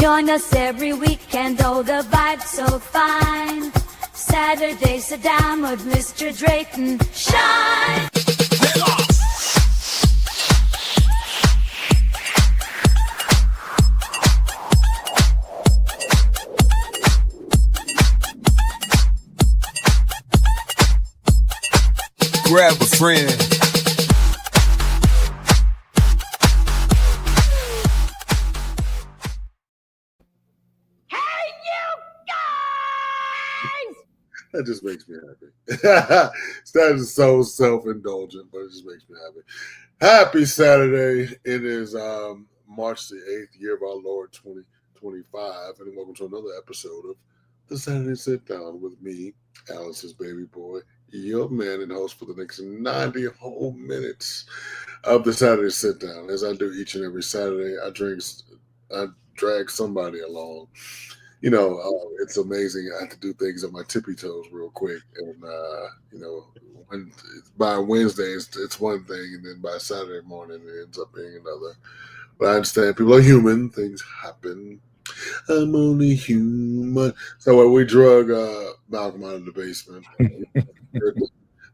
Join us every weekend, oh, the vibe's so fine. Saturday, sit down with Mr. Drayton. Shine! Grab a friend. Hey, you guys! That just makes me happy. That is so self-indulgent, but it just makes me happy. Happy Saturday. It is March the 8th, year of our Lord 2025, and welcome to another episode of The Saturday Sit Down with me, Alice's baby boy, your man and host for the next 90 whole minutes of The Saturday Sit Down. As I do each and every Saturday, I drag somebody along. You know, it's amazing. I have to do things on my tippy toes real quick. And, by Wednesday, it's one thing. And then by Saturday morning, it ends up being another. But I understand people are human. Things happen. I'm only human. So when we drug Malcolm out of the basement,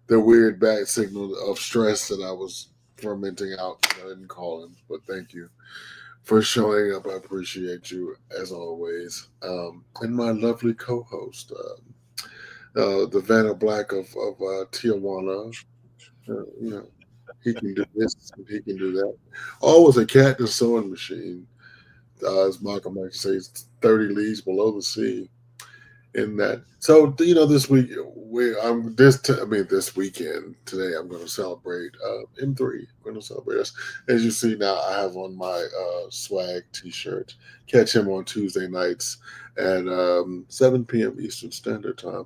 the weird bad signal of stress that I was fermenting out, I didn't call him. But thank you for showing up. I appreciate you as always. And my lovely co-host, the Vanna Black of Tijuana. He can do this and he can do that. Always a cat in a sewing machine. As Malcolm might say, 30 leagues below the sea. In that, so this week this weekend today I'm going to celebrate M3. I'm going to celebrate us. As you see now, I have on my swag T-shirt. Catch him on Tuesday nights at 7 p.m. Eastern Standard Time.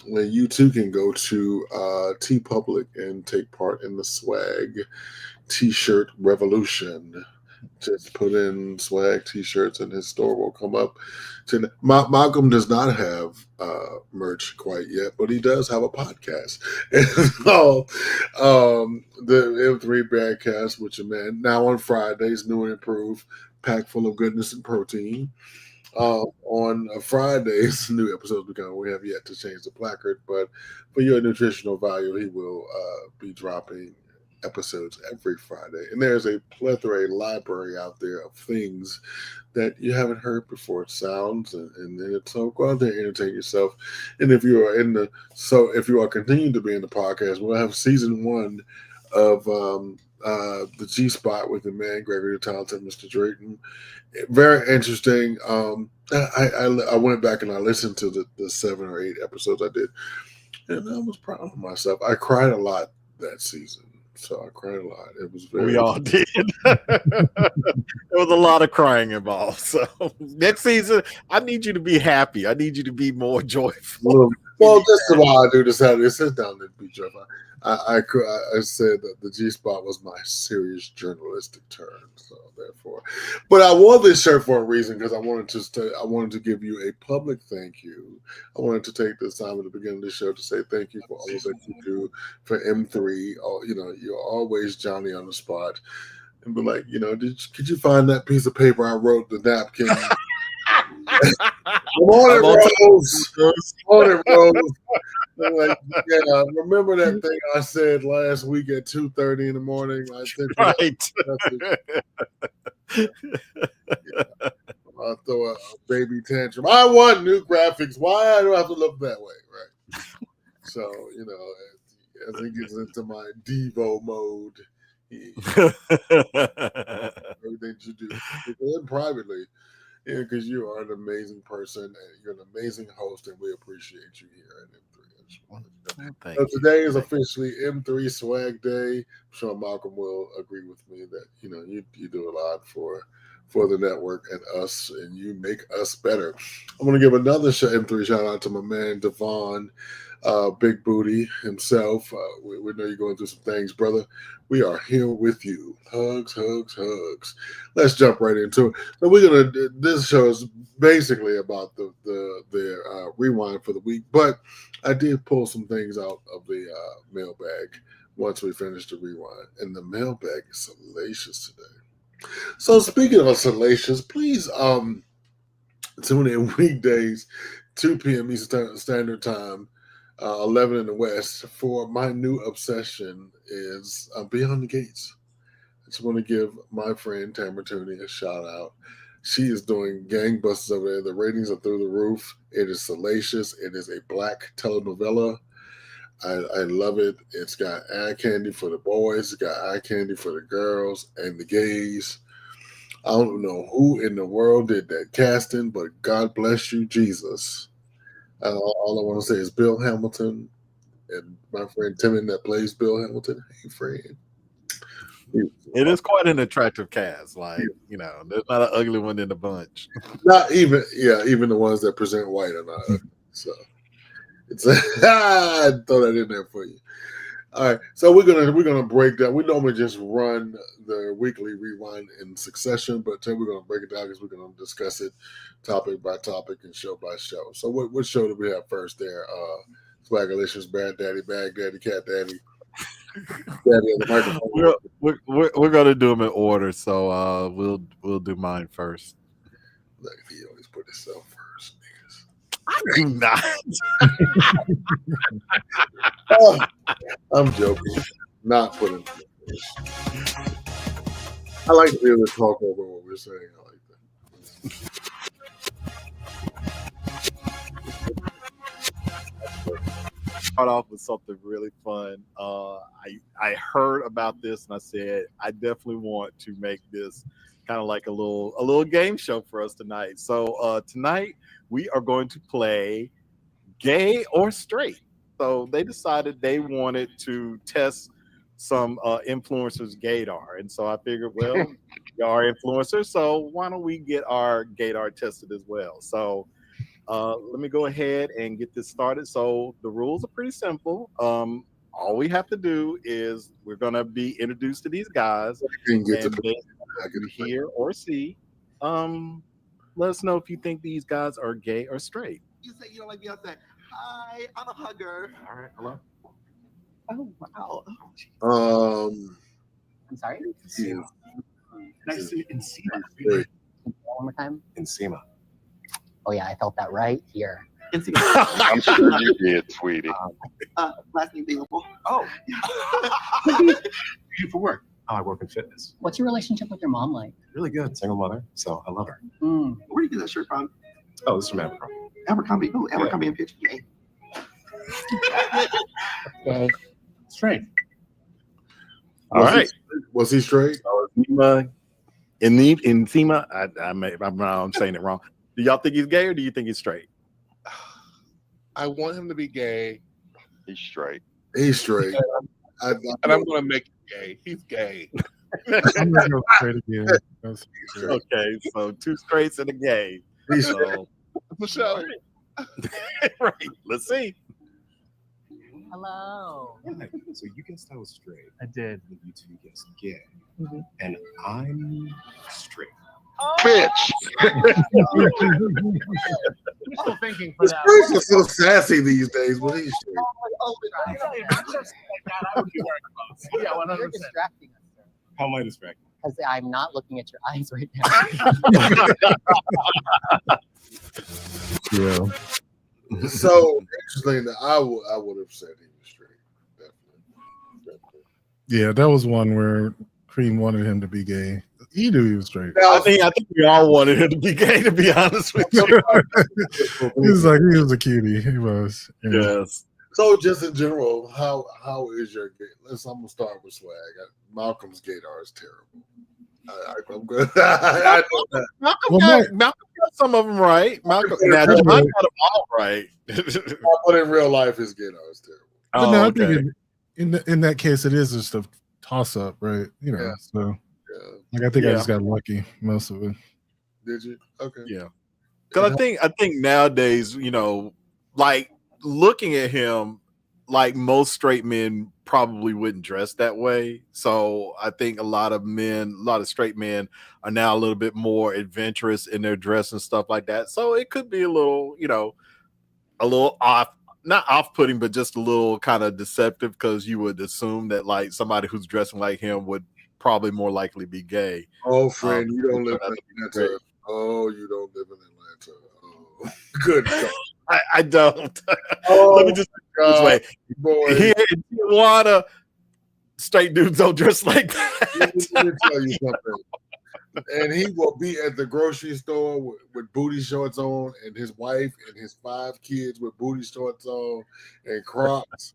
When you too can go to TeePublic and take part in the swag T-shirt revolution. Just put in swag T-shirts and his store will come up. Malcolm does not have merch quite yet, but he does have a podcast. So, the M3 Badcast with your man, now on Fridays, new and improved, packed full of goodness and protein. On Fridays, new episodes become. We have yet to change the placard, but for your nutritional value, he will be dropping episodes every Friday. And there's a plethora, a library out there of things that you haven't heard before. Sounds and it's so go out there and entertain yourself. And if you are continuing to be in the podcast, we'll have season 1 of the G Spot with the man Gregory the Talented Mr. Drayton. Very interesting. I went back and I listened to the 7 or 8 episodes I did, and I was proud of myself. I cried a lot that season. So I cried a lot. It was very. We all did. There was a lot of crying involved. So next season, I need you to be happy. I need you to be more joyful. Well, that's why I do this Saturday sit down and be joyful. I said that the G Spot was my serious journalistic turn. So therefore, but I wore this shirt for a reason because I wanted to give you a public thank you. I wanted to take this time at the beginning of the show to say thank you for all that you do for M3. You're always Johnny on the spot, and be like, could you find that piece of paper I wrote the napkin? Morning, Rose. Morning, Rose. I'm like, yeah, remember that thing I said last week at 2:30 in the morning? I said, right. I'll throw a baby tantrum. I want new graphics. Why do I have to look that way? Right. So, as he gets into my Devo mode, everything you do, and privately. Yeah, because you are an amazing person and you're an amazing host, and we appreciate you here at M3. So today is officially M3 Swag Day. I'm sure Malcolm will agree with me that you do a lot for the network and us, and you make us better. I'm going to give another M3 shout out to my man Devon, Big Booty himself. We know you're going through some things, brother. We are here with you. Hugs, hugs, hugs. Let's jump right into it. So this show is basically about the rewind for the week, but I did pull some things out of the mailbag once we finished the rewind, and the mailbag is salacious today. So speaking of salacious, please tune in weekdays, 2 p.m. Eastern Standard Time, 11 in the West, for my new obsession is Beyond the Gates. I just want to give my friend Tamara Tooney a shout out. She is doing gangbusters over there. The ratings are through the roof. It is salacious. It is a black telenovela. I love it. It's got eye candy for the boys. It's got eye candy for the girls and the gays. I don't know who in the world did that casting, but God bless you, Jesus. All I want to say is Bill Hamilton and my friend Timon that plays Bill Hamilton. Hey, friend. It is quite an attractive cast. Like, you know, there's not an ugly one in the bunch. Not even, even the ones that present white are not ugly. So it's I throw that in there for you. All right, so we're gonna break down. We normally just run the weekly rewind in succession, but today we're gonna break it down because we're gonna discuss it topic by topic and show by show. So what show do we have first there? Swaggerlicious, Bad Daddy, Cat Daddy, Daddy on the microphone. We're gonna do them in order, so we'll do mine first. Look, he always put himself first, niggas. I do not. Oh, I'm joking. Not putting it first. I like to be able to talk over what we're saying. I like that. Start off with something really fun. I heard about this and I said I definitely want to make this kind of like a little game show for us tonight. So tonight we are going to play Gay or Straight. So they decided they wanted to test some influencers' gaydar. And so I figured, well, we are influencers, so why don't we get our gaydar tested as well? So let me go ahead and get this started. So the rules are pretty simple. All we have to do is we're going to be introduced to these guys. And they can hear or see. Let us know if you think these guys are gay or straight. You say you don't like Beyonce. Hi, I'm a hugger. All right, hello. Oh wow. I'm sorry. Yeah. Nice to in Sema. One more time. In Sema. Oh yeah, I felt that right here. In Sema. I'm sure you did, sweetie. Last name available. Oh. What do you for work? Oh, I work in fitness. What's your relationship with your mom like? Really good. Single mother, so I love her. Mm. Where do you get that shirt from? Oh, this is from Abercrombie. Abercrombie. Oh, Abercrombie and Fitch. Yay. Okay. Straight. All right. Was he straight? In Sema, I'm saying it wrong. Do y'all think he's gay or do you think he's straight? I want him to be gay. He's straight. He's straight. And I'm going to make him gay. He's gay. I'm gonna go straight again. Okay, so two straights and a gay. He's So, For sure. right. Let's see. Hello. So you guessed I was straight. I did. And you two guessed gay. And I'm straight. Bitch. Still thinking for that. Straights are so sassy these days, but he's straight. Yeah, 100%. You're distracting us, sir. How am I distracted? Because I'm not looking at your eyes right now. Yeah. So interesting that I would have said he was straight. Definitely. Yeah, that was one where Cream wanted him to be gay. He knew he was straight. I think we all wanted him to be gay, to be honest with you. He was a cutie. He was. Yeah. Yes. So just in general, how is your gay? I'm gonna start with swag. Malcolm's gaydar is terrible. I'm good. I know that. Malcolm got some of them right. Malcolm, now John got them all right. But in real life, his gaydar is terrible. But no, I okay. think in that case, it is just a toss up, right? You know, Yeah. so Yeah. like I think I Yeah. just got lucky most of it. Did you? Okay. Yeah. Because I think nowadays, you know, like looking at him, like most straight men probably wouldn't dress that way. So I think a lot of straight men are now a little bit more adventurous in their dress and stuff like that. So it could be a little, you know, a little not off-putting, but just a little kind of deceptive because you would assume that like somebody who's dressing like him would probably more likely be gay. Oh, friend, you don't live in Great. Atlanta. Oh, you don't live in Atlanta. Oh, good God. I don't. Oh, Let me just put it this way. boy. Here in Tijuana, straight dudes don't dress like that. Let me tell you something. And he will be at the grocery store with booty shorts on, and his wife and his 5 kids with booty shorts on and Crocs.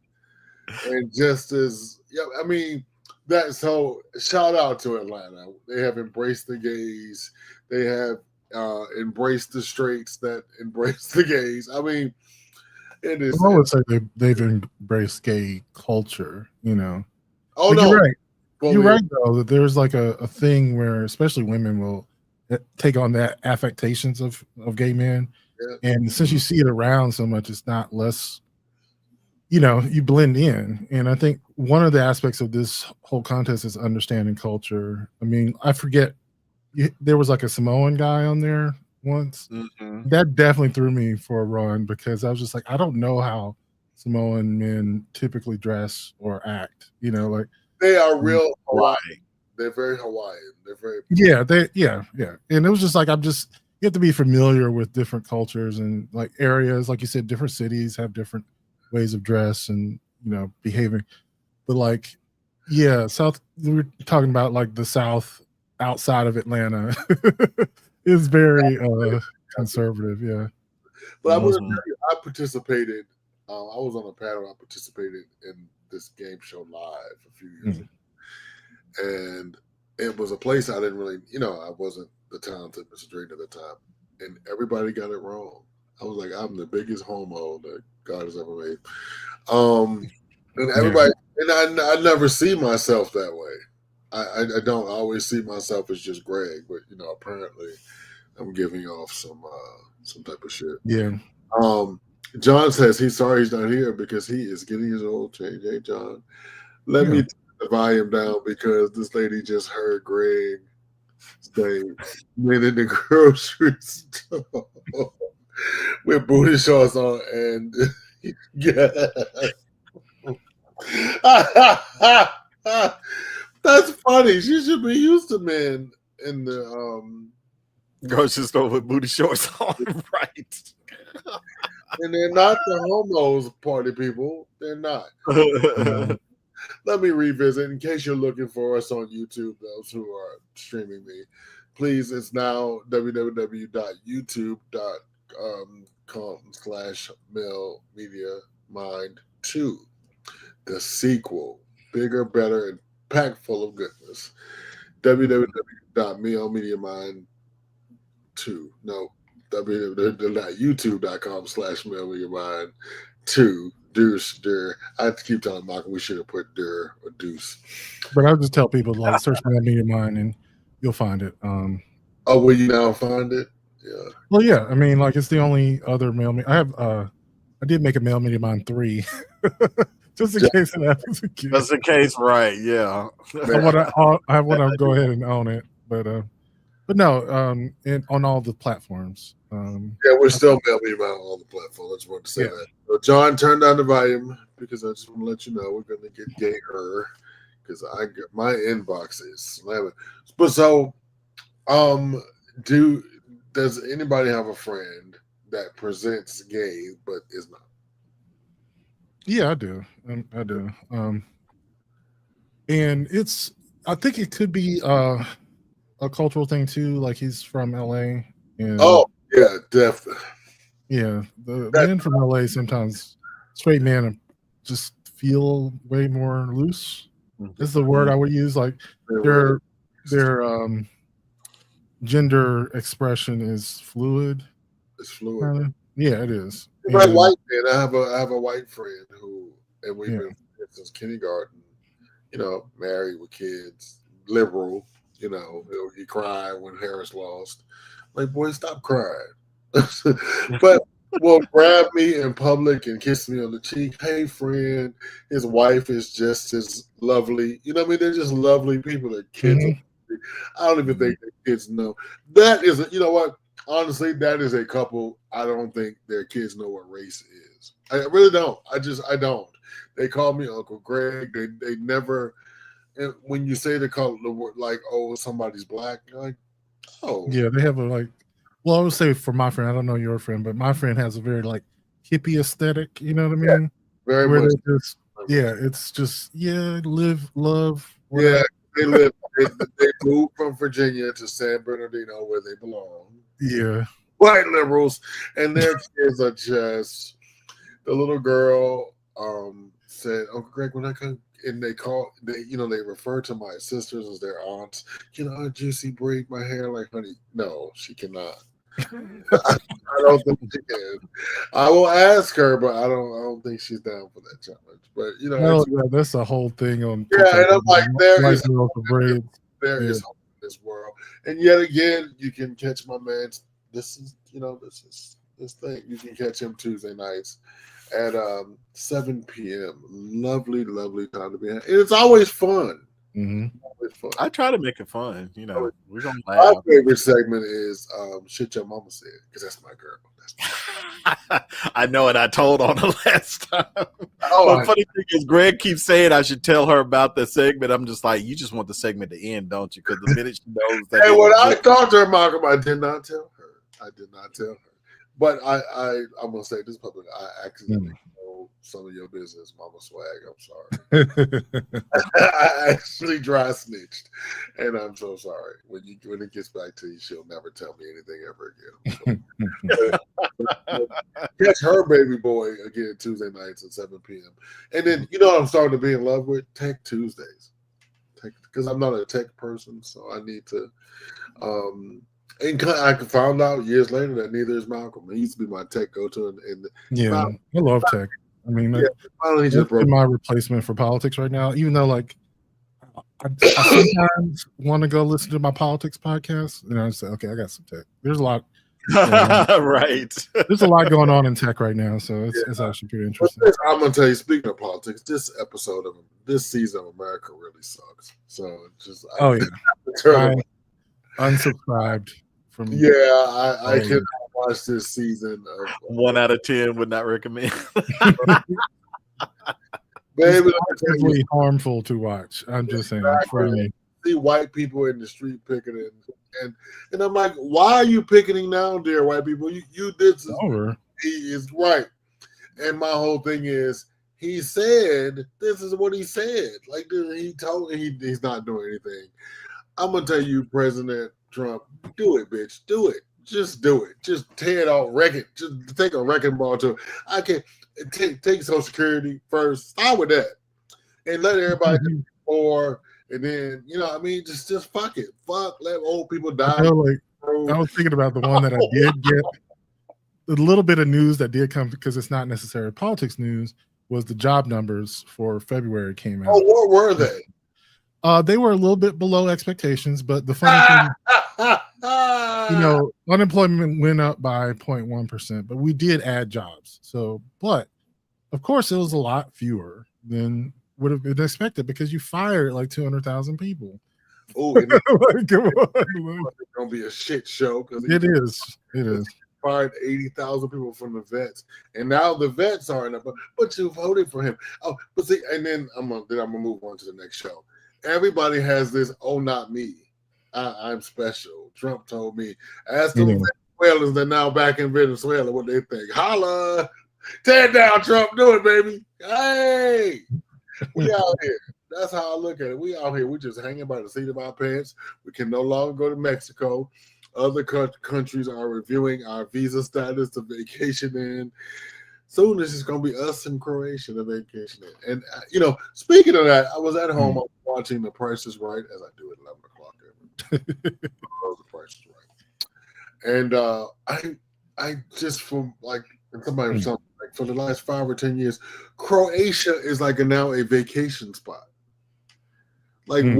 And just as, yeah, I mean, that's so shout out to Atlanta. They have embraced the gays. They have embraced the straights that embrace the gays. I mean, it is. I would say they've embraced gay culture, you know. Oh, But no. you're right. Well, You're right, though, that there's like a thing where especially women will take on that affectations of gay men. Yeah. And since you see it around so much, it's not less, you know, you blend in. And I think one of the aspects of this whole contest is understanding culture. I mean, I forget, there was like a Samoan guy on there once. Mhm. That definitely threw me for a run because I was just like, I don't know how Samoan men typically dress or act, you know, like, they are real Hawaii. They're very Hawaiian. They're very yeah. And it was just like, you have to be familiar with different cultures and like areas, like you said, different cities have different ways of dress and, you know, behaving. But like, yeah, we were talking about like the South outside of Atlanta is very conservative. Yeah. But I'm going to tell you, I participated. I was on a panel. I participated in this game show live a few years ago. And it was a place I didn't really, you know, I wasn't the talented Mr. Drake at the time. And everybody got it wrong. I was like, I'm the biggest homo that God has ever made. And everybody, and I never see myself that way. I don't always see myself as just Greg, but, you know, apparently I'm giving off some type of shit. Yeah. John says he's sorry he's not here because he is getting his old change. Hey, John, let me turn the volume down because this lady just heard Greg say men in the grocery store with booty shorts on and that's funny. She should be used to men in the grocery store with booty shorts on, right? And they're not the homos party people. They're not. Let me revisit in case you're looking for us on YouTube, those who are streaming me. Please, it's now www.youtube.com/MelMediaMind2. The sequel, bigger, better, and packed full of goodness. www.MelMediaMind2. No, www.youtube.com/MelMediaMind2. Deuce, Der. I have to keep telling Michael we should have put Der or Deuce. But I'll just tell people, like, search Mel Media Mind and you'll find it. Oh, will you now find it? Yeah. Well, yeah. I mean, like, it's the only other Mel Media. I did make a Mel Media Mind 3. Just in case it happens again. That's the case, right? Yeah. I want to go ahead and own it, but no, on all the platforms. Yeah, we're still Mel Media Mind on all the platforms. I just wanted to say that. So John, turn down the volume because I just want to let you know we're going to get gayer because I got my inbox is slamming. But so, does anybody have a friend that presents gay but is not? Yeah, I do. I do. And I think it could be a cultural thing too. Like he's from LA. And oh, yeah, definitely. Yeah, the men from LA sometimes, straight men just feel way more loose. That's the word I would use. Like their gender expression is fluid. It's fluid. Yeah, it is. Like white men, I have a white friend who, and we've been since kindergarten. You know, married with kids, liberal. You know, he cried when Harris lost. Like, boy, stop crying. But will grab me in public and kiss me on the cheek. Hey, friend, his wife is just as lovely. You know what I mean? They're just lovely people. Their kids. I don't even think their kids know. That is, you know what? Honestly, that is a couple. I don't think their kids know what race is. I really don't. I don't. They call me Uncle Greg. They never. and when you say the color, the word like, oh, somebody's black, you're like, oh, Yeah, they have a like. Well, I would say for my friend, I don't know your friend, but my friend has a very like hippie aesthetic. You know what I mean? very Where much. they're just, yeah, it's just live, love. Yeah, whatever. they moved from Virginia to San Bernardino where they belong. Yeah. White liberals, and their kids are just the little girl said, Uncle Greg, when I come, and they refer to my sisters as their aunts. Can Aunt Juicy braid my hair? Like, honey, no, she cannot. I don't think she can. I will ask her, but I don't think she's down for that challenge. But Well, yeah, that's a whole thing on. yeah, and I'm like, there white is girls with braids. there Yeah. is hope in this world. And yet again, you can catch my man. This is this thing. You can catch him Tuesday nights at 7 p.m. Lovely, lovely time to be. And it's always fun. Mhm. Always fun. I try to make it fun. You know, we're gonna My laugh. favorite segment is shit your mama said, because that's my girl. I know it. I told on the last time. Oh, But funny thing is, Greg keeps saying I should tell her about the segment. I'm just like, you just want the segment to end, don't you? Because the minute she knows that, and when I talked to her, Malcolm, I did not tell her. But I'm gonna say this public. I accidentally know some of your business, Mama Swag. I'm sorry. I actually dry snitched, and I'm so sorry. When it gets back to you, she'll never tell me anything ever again. Catch her baby boy again Tuesday nights at 7 p.m. And then what I'm starting to be in love with? Tech Tuesdays. Because I'm not a tech person, so I need to. And I found out years later that neither is Malcolm. He used to be my tech go-to, and Yeah, I love tech. I mean, finally that's just broke. my replacement for politics right now. Even though, like, I sometimes want to go listen to my politics podcast, and I say, okay, I got some tech. There's a lot. right. There's a lot going on in tech right now, so it's actually pretty interesting. I'm gonna tell you. Speaking of politics, this season of America really sucks. So just Oh yeah, I unsubscribed from. I cannot watch this season. 1 out of 10 would not recommend. Baby, It's actively harmful to watch. I'm just saying. For me. see white people in the street picketing, and I'm like, why are you picketing now, dear white people? You did this. Over. He is right. And my whole thing is, he said, this is what he said. Like, he told he's not doing anything. I'm going to tell you, President Trump, do it, bitch. Do it. Just do it. Just tear it out, wreck it. Just take a wrecking ball to it. I can take Social Security first. Start with that. And let everybody do more. And then, just fuck it. Fuck, let old people die. I was thinking about the one that I did get. The little bit of news that did come, because it's not necessarily politics news, was the job numbers for February came out. Oh, what were they? They were a little bit below expectations, but the funny thing, unemployment went up by 0.1%, but we did add jobs. So, but of course, it was a lot fewer than would have been expected, because you fired like 200,000 people. Oh, Come on. it's gonna be a shit show because It is. fired 80,000 people from the vets, and now the vets aren't up. But you voted for him. Oh, but see, and then I'm gonna move on to the next show. Everybody has this. Oh, not me. I'm special. Trump told me. Ask the Venezuelans that now back in Venezuela what they think. Holla, tear it down, Trump. Do it, baby. Hey, we out here. That's how I look at it. We out here. We just hanging by the seat of our pants. We can no longer go to Mexico. Other countries are reviewing our visa status to vacation in. Soon it's just going to be us and Croatia to vacation in. And, speaking of that, I was at home watching The Price is Right, as I do at 11 o'clock. The Price is Right. And I just, from like, somebody was something, like, for the last 5 or 10 years, Croatia is like now a vacation spot. Like, it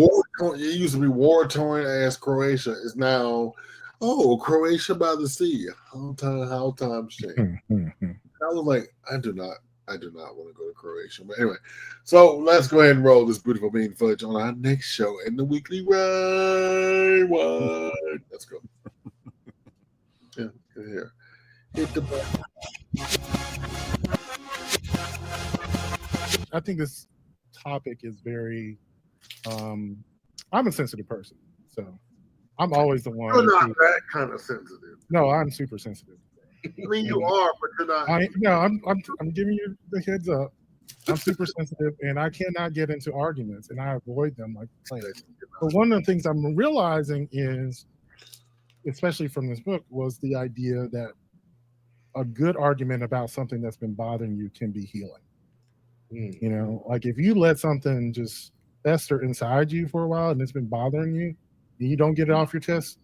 used to be war-torn ass Croatia is now, Croatia by the sea. How times change. I was like, I do not want to go to Croatia. But anyway, so let's go ahead and roll this beautiful bean fudge on our next show in the weekly rewind. Let's go. Yeah, here. Hit the button. I think this topic is very I'm a sensitive person, so I'm always the one. You're not that kind of sensitive. No, I'm super sensitive. I mean, you are, but you're not. I'm giving you the heads up. I'm super sensitive, and I cannot get into arguments, and I avoid them like the plague. But one of the things I'm realizing is, especially from this book, was the idea that a good argument about something that's been bothering you can be healing. You know, like if you let something just fester inside you for a while and it's been bothering you, and you don't get it off your chest,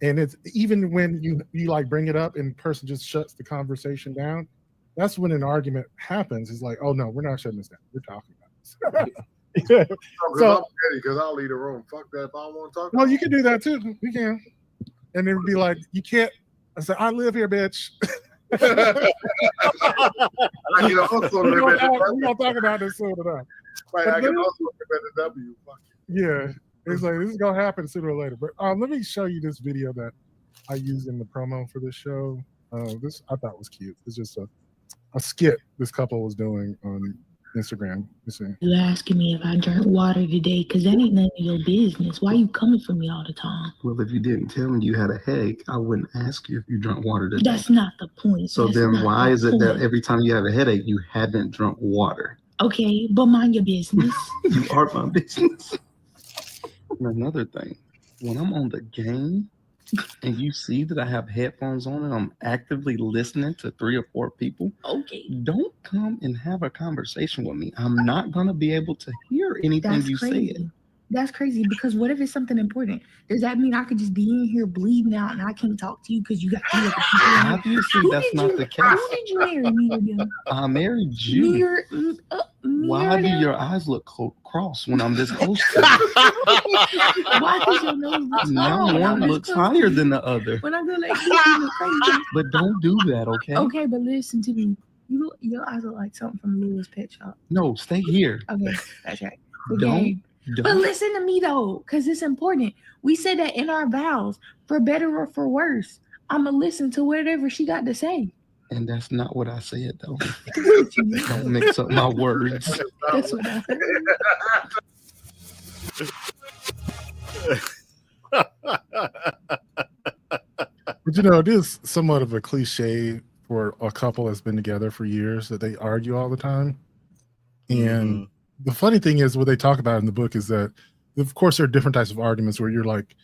and it's even when you like bring it up and the person just shuts the conversation down, that's when an argument happens. It's like, oh no, we're not shutting this down. We're talking about this. Yeah. So I'm ready because I'll leave the room. Fuck that. If I don't want to talk. Well, you can do that too. You can, and it would be like, you can't. I said, I live here, bitch. We're gonna talk about this soon enough. Right, I can also live at the W. Fuck it. Yeah, it's like this is gonna happen sooner or later. But let me show you this video that I used in the promo for this show. This I thought was cute. It's just a skit this couple was doing on Instagram. You see. You asking me if I drank water today, because that ain't none of your business. Why you coming for me all the time? Well, if you didn't tell me you had a headache, I wouldn't ask you if you drank water today. That's not the point. So That's then why is it point. that every time you have a headache, you haven't drunk water? Okay, but mind your business. You are my business. And another thing, when I'm on the game and you see that I have headphones on and I'm actively listening to 3 or 4 people, Okay. don't come and have a conversation with me. I'm not going to be able to hear anything That's you crazy. said. That's crazy, because what if it's something important? Does that mean I could just be in here bleeding out and I can't talk to you because you got 3 other people in here? Obviously, Who that's did not you- the case. Who did you marry, Miriam? I married you. Why do Miriam? your eyes look cross when I'm this close to you? Why does your nose look Now small? one looks higher than the other. When I go like this, you look crazy. But don't do that, okay? Okay, but listen to me. Your eyes look like something from Lula's Pet Shop. No, stay here. Okay, that's right. Don't. But listen to me though, because it's important. We said that in our vows, for better or for worse. I'ma listen to whatever she got to say. And that's not what I said, though. Don't mix up my words. That's what I But you know, it is somewhat of a cliche for a couple that's been together for years that they argue all the time. And the funny thing is, what they talk about in the book is that, of course, there are different types of arguments where you're like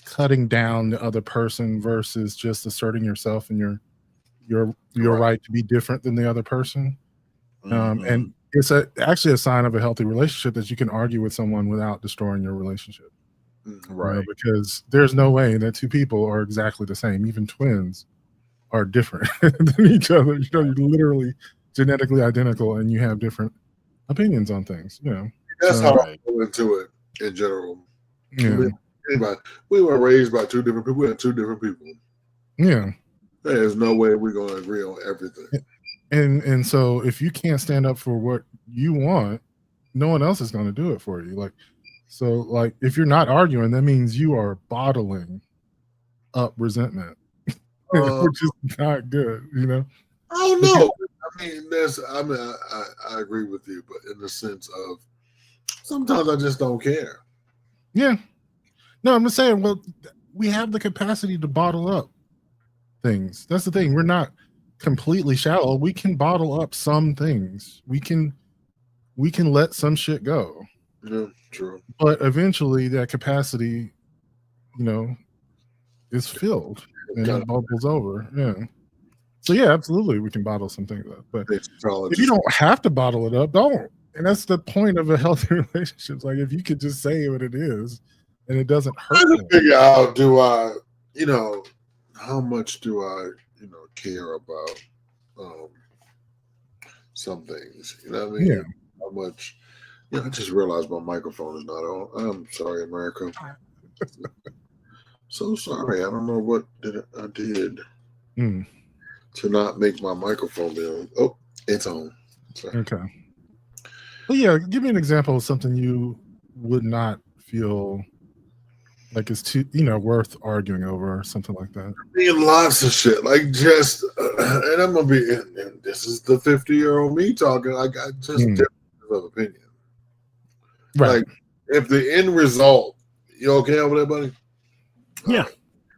cutting down the other person versus just asserting yourself and your right to be different than the other person. And it's actually a sign of a healthy relationship that you can argue with someone without destroying your relationship. Right. You know, because there's no way that 2 people are exactly the same. Even twins are different than each other. You know, you're literally genetically identical and you have different opinions on things. You know, That's how I go into it in general. Yeah. We were raised by 2 different people. We had 2 different people. Yeah. There's no way we're going to agree on everything. And so if you can't stand up for what you want, no one else is going to do it for you. Like if you're not arguing, that means you are bottling up resentment, which is not good, you know? I don't know. I agree with you, but in the sense of sometimes I just don't care. Yeah. No, I'm just saying, well, we have the capacity to bottle up things. That's the thing. We're not completely shallow. We can bottle up some things. We can let some shit go. Yeah, true. But eventually that capacity, you know, is filled and it bubbles over. Yeah. So yeah, absolutely we can bottle some things up. But if you don't have to bottle it up, don't. And that's the point of a healthy relationship. Like if you could just say what it is and it doesn't hurt. I just figure out, how much do I, care about some things? You know what I mean? Yeah. How much? I just realized my microphone is not on. I'm sorry, America. So sorry. I don't know what I did to not make my microphone be on. Oh, it's on. Sorry. Okay. Well, yeah, give me an example of something you would not feel like it's too, worth arguing over or something like that. Lots of shit. Like just, and I'm gonna be. And this is the 50-year-old me talking. I got just differences of opinion. Right. Like if the end result, you okay over there, buddy? Yeah.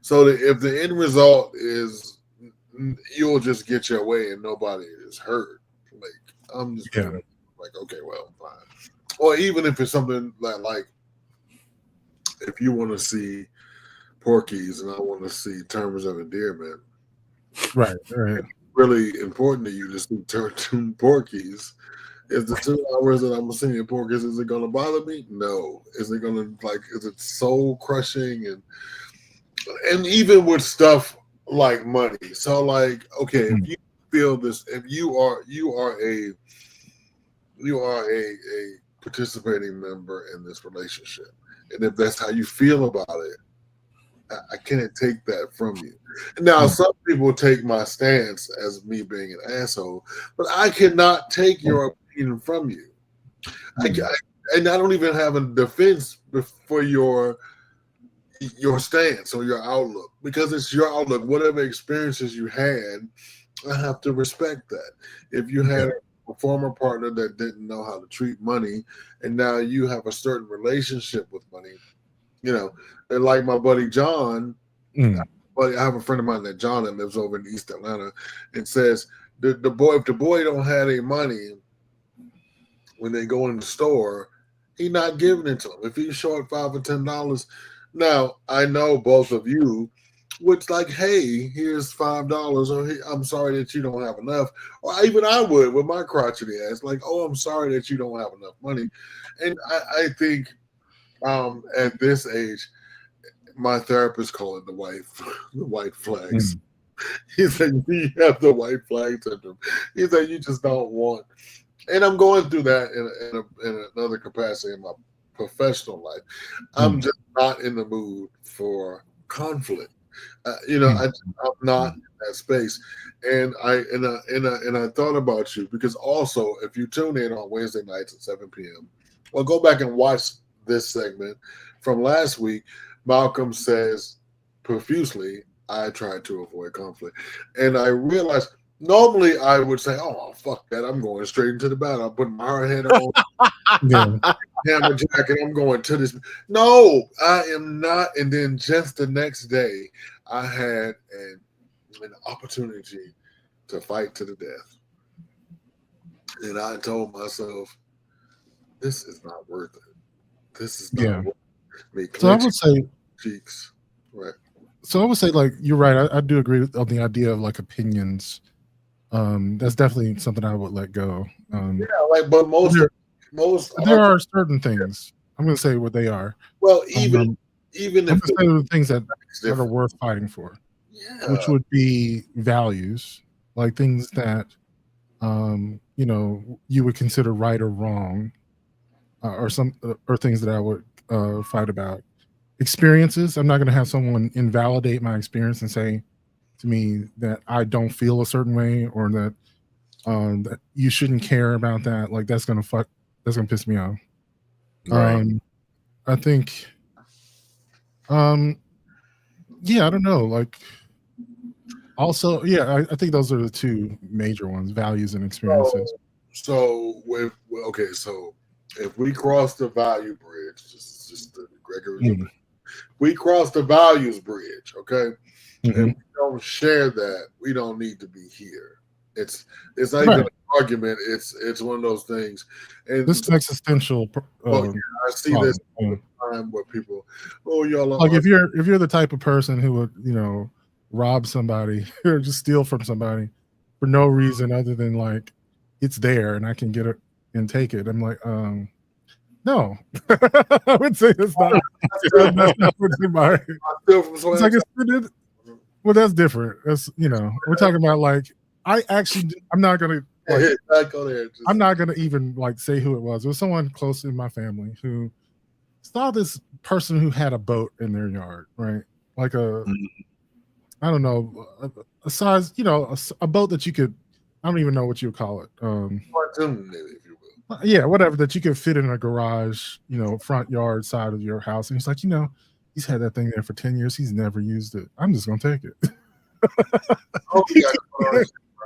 So if the end result is you'll just get your way and nobody is hurt, like I'm just like, okay, well, fine. Or even if it's something like if you want to see Porky's and I want to see Terms of Endearment, right. It's really important to you to see Porky's. Is the 2 hours that I'm seeing Porky's, is it going to bother me? No. Is it going to is it soul crushing and even with stuff like money? So like, okay, if you feel this, if you are a participating member in this relationship, and if that's how you feel about it, I can't take that from you. Now, some people take my stance as me being an asshole, but I cannot take your opinion from you. And I don't even have a defense for your stance or your outlook, because it's your outlook. Whatever experiences you had, I have to respect that. If you had a former partner that didn't know how to treat money, and now you have a certain relationship with money, and like my buddy John, but I have a friend of mine that John that lives over in East Atlanta, and says if the boy don't have any money when they go in the store, he not giving it to him. If he's short $5 or $10, now I know both of you would like, hey, here's $5, or hey, I'm sorry that you don't have enough, or even I would with my crotchety ass, like, oh, I'm sorry that you don't have enough money. And I think at this age, my therapist called it the white flags. He said you have the white flag syndrome. He said you just don't want, and I'm going through that in another capacity in my professional life. I'm just not in the mood for conflict. I'm not in that space, and I thought about you, because also if you tune in on Wednesday nights at 7 p.m., well, go back and watch this segment from last week. Malcolm says profusely, I try to avoid conflict. And I realized normally I would say, oh, fuck that. I'm going straight into the battle. I'm putting my hard head on, hammer jacket. I'm going to this. No, I am not. And then just the next day, I had an opportunity to fight to the death. And I told myself, this is not worth it. This is not worth me. So I would say cheeks. Right. So I would say, like, you're right. I do agree on the idea of like opinions. That's definitely something I would let go. But most there are certain things. I'm going to say what they are. Well, even I'm going to say the things that are worth fighting for, which would be values, like things that you would consider right or wrong, or things that I would fight about. Experiences. I'm not going to have someone invalidate my experience and say to me that I don't feel a certain way, or that that you shouldn't care about that. Like that's going to piss me off. Right. I think I don't know. Like also, I think those are the two major ones: values and experiences. So if we cross the value bridge, just the Gregory, we cross the values bridge, okay? And we don't share that, we don't need to be here. It's not even an argument. It's one of those things. And this existential. I see this all the time where people, y'all like if you're the type of person who would rob somebody or just steal from somebody for no reason other than like it's there and I can get it and take it. I'm like, no, I would say it's not. That's not what's in my. It's like well, that's different. That's we're talking about like I'm not gonna. I'm not gonna even like say who it was. It was someone close in my family who saw this person who had a boat in their yard, right? Like I don't know, a size, a boat that you could. I don't even know what you would call it. Yeah, whatever, that you could fit in a garage, front yard side of your house. And he's like, he's had that thing there for 10 years. He's never used it. I'm just gonna take it.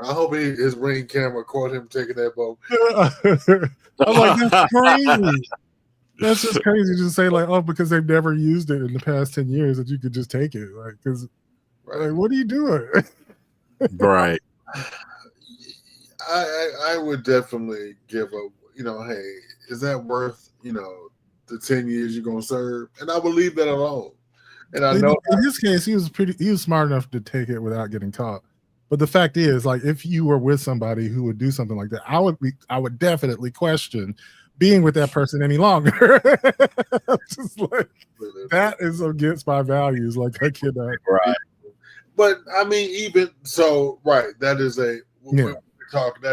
I hope his Ring camera caught him taking that boat. I'm like, that's crazy. That's just crazy to say, like, oh, because they've never used it in the past 10 years that you could just take it. Like, because, like, what are you doing? Right. I would definitely give a, hey, is that worth, the 10 years you're going to serve? And I would leave that alone. And I know in his case, he was smart enough to take it without getting caught. But the fact is, like, if you were with somebody who would do something like that, I would definitely question being with that person any longer. Just like, that is against my values. Like, I cannot. Right. But I mean, even so, right? That is that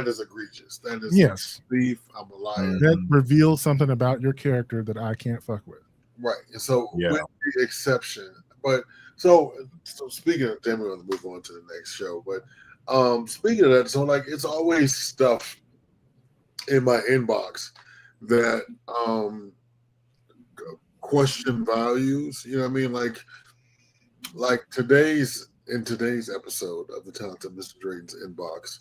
is egregious. That is yes, thief. I'm a liar. That reveals something about your character that I can't fuck with. Right. And so, with the exception, but so speaking of, then we're gonna move on to the next show. But speaking of that, so like, it's always stuff in my inbox that question values. You know what I mean? Like in today's episode of the Talented Mr. Drayton's Inbox,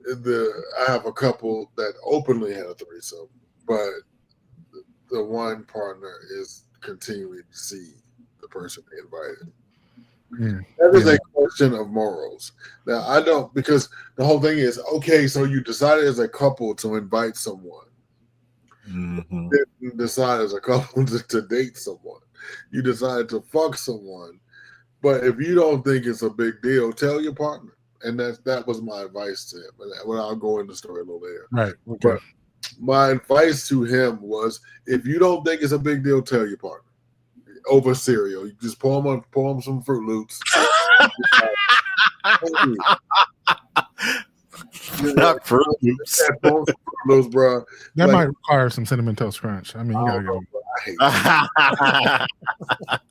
I have a couple that openly had a threesome, but the one partner is continuing to see the person invited. That is a question of morals. Now, I don't, because the whole thing is, okay, so you decided as a couple to invite someone. Mm-hmm. You decide as a couple to date someone. You decide to fuck someone. But if you don't think it's a big deal, tell your partner. And that was my advice to him. And I'll go into the story a little later. Right. Okay. But my advice to him was, if you don't think it's a big deal, tell your partner. Over cereal. You just pour him some Fruit Loops. Not Fruit Loops. Fruit Loops, bro. That might require some Cinnamon Toast Crunch. I mean, you gotta go.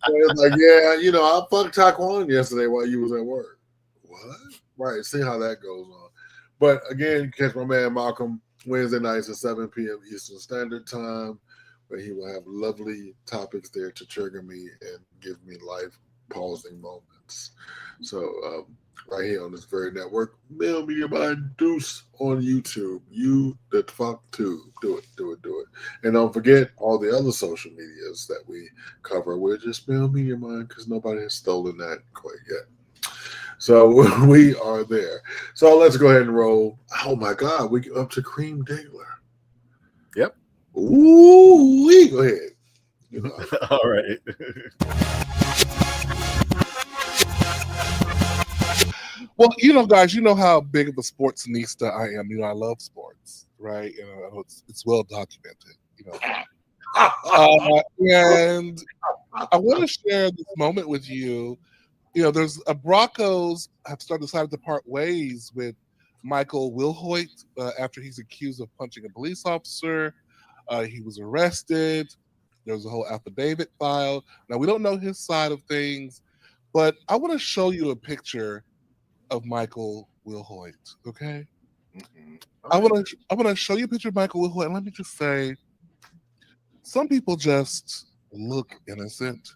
It's like, yeah, I fucked Taquan yesterday while you was at work. What? Right. See how that goes on. But again, catch my man Malcolm Wednesday nights at 7 p.m. Eastern Standard Time, where he will have lovely topics there to trigger me and give me life pausing moments. So right here on this very network, Male Media Mind Deuce on YouTube. You the fuck too. Do it. And don't forget all the other social medias that we cover. We're just Male Media Mind because nobody has stolen that quite yet. So we are there. So let's go ahead and roll. Oh my God, we get up to Cream Dangler. Yep. Ooh, go ahead. All right. Well, guys, you know how big of a sportsnista I am. I love sports, right? It's well documented. And I want to share this moment with you. There's Broncos have decided to part ways with Michael Wilhoit after he's accused of punching a police officer. He was arrested. There was a whole affidavit filed. Now, we don't know his side of things, but I want to show you a picture of Michael Wilhoit, okay? Mm-hmm. I want to show you a picture of Michael Wilhoit, and let me just say, some people just look innocent,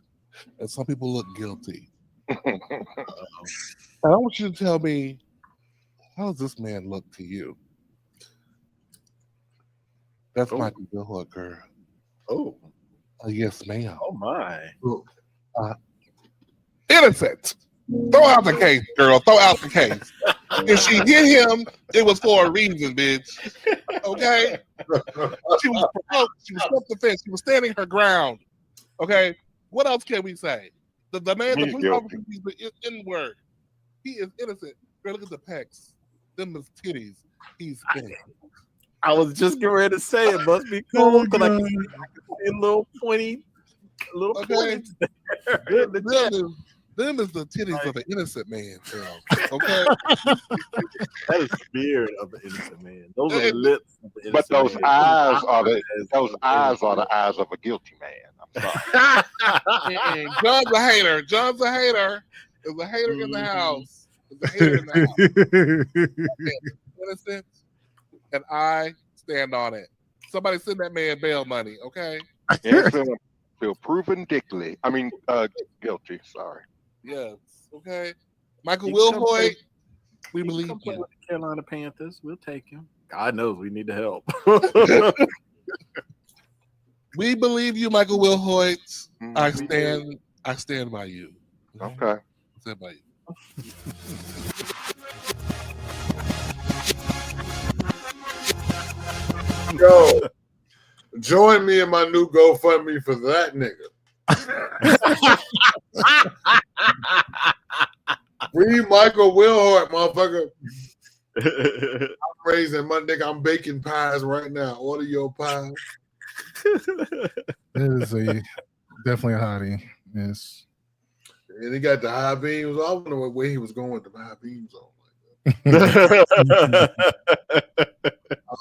and some people look guilty. And I want you to tell me, how does this man look to you? That's Michael Wilhoit, girl. Oh. Yes, ma'am. Oh, my. Innocent. Throw out the case, girl. Throw out the case. If she hit him, it was for a reason, bitch. Okay? She was provoked. She was self-defense. She was standing her ground. Okay? What else can we say? The man, the police officer, he's the N-word. He is innocent. Girl, look at the pecs. Them is titties. He's innocent. I was just getting ready to say it must be cool because I can see a little pointy, pointy there. Them is the titties of an innocent man, girl. Okay? That is the spirit of an innocent man. Those are the lips of the innocent But those man. eyes are the eyes of a guilty man. I'm sorry. John's a hater. John's a hater. There's a hater in the house. There's a hater in the house. Innocent, and I stand on it. Somebody send that man bail money, okay? Feel proven guilty. Guilty. Sorry. Yes. Okay. Michael Wilhoit, we believe you. With the Carolina Panthers, we'll take him. God knows we need the help. We believe you, Michael Will Hoyt. I Mhm. stand by you. Okay. I stand by you. Yo, join me in my new GoFundMe for that nigga. Free Michael Wilhart, motherfucker. I'm raising my nigga. I'm baking pies right now. Order your pies. It is definitely a hottie. Yes. And he got the high beams. I wonder what way he was going with the high beams on. I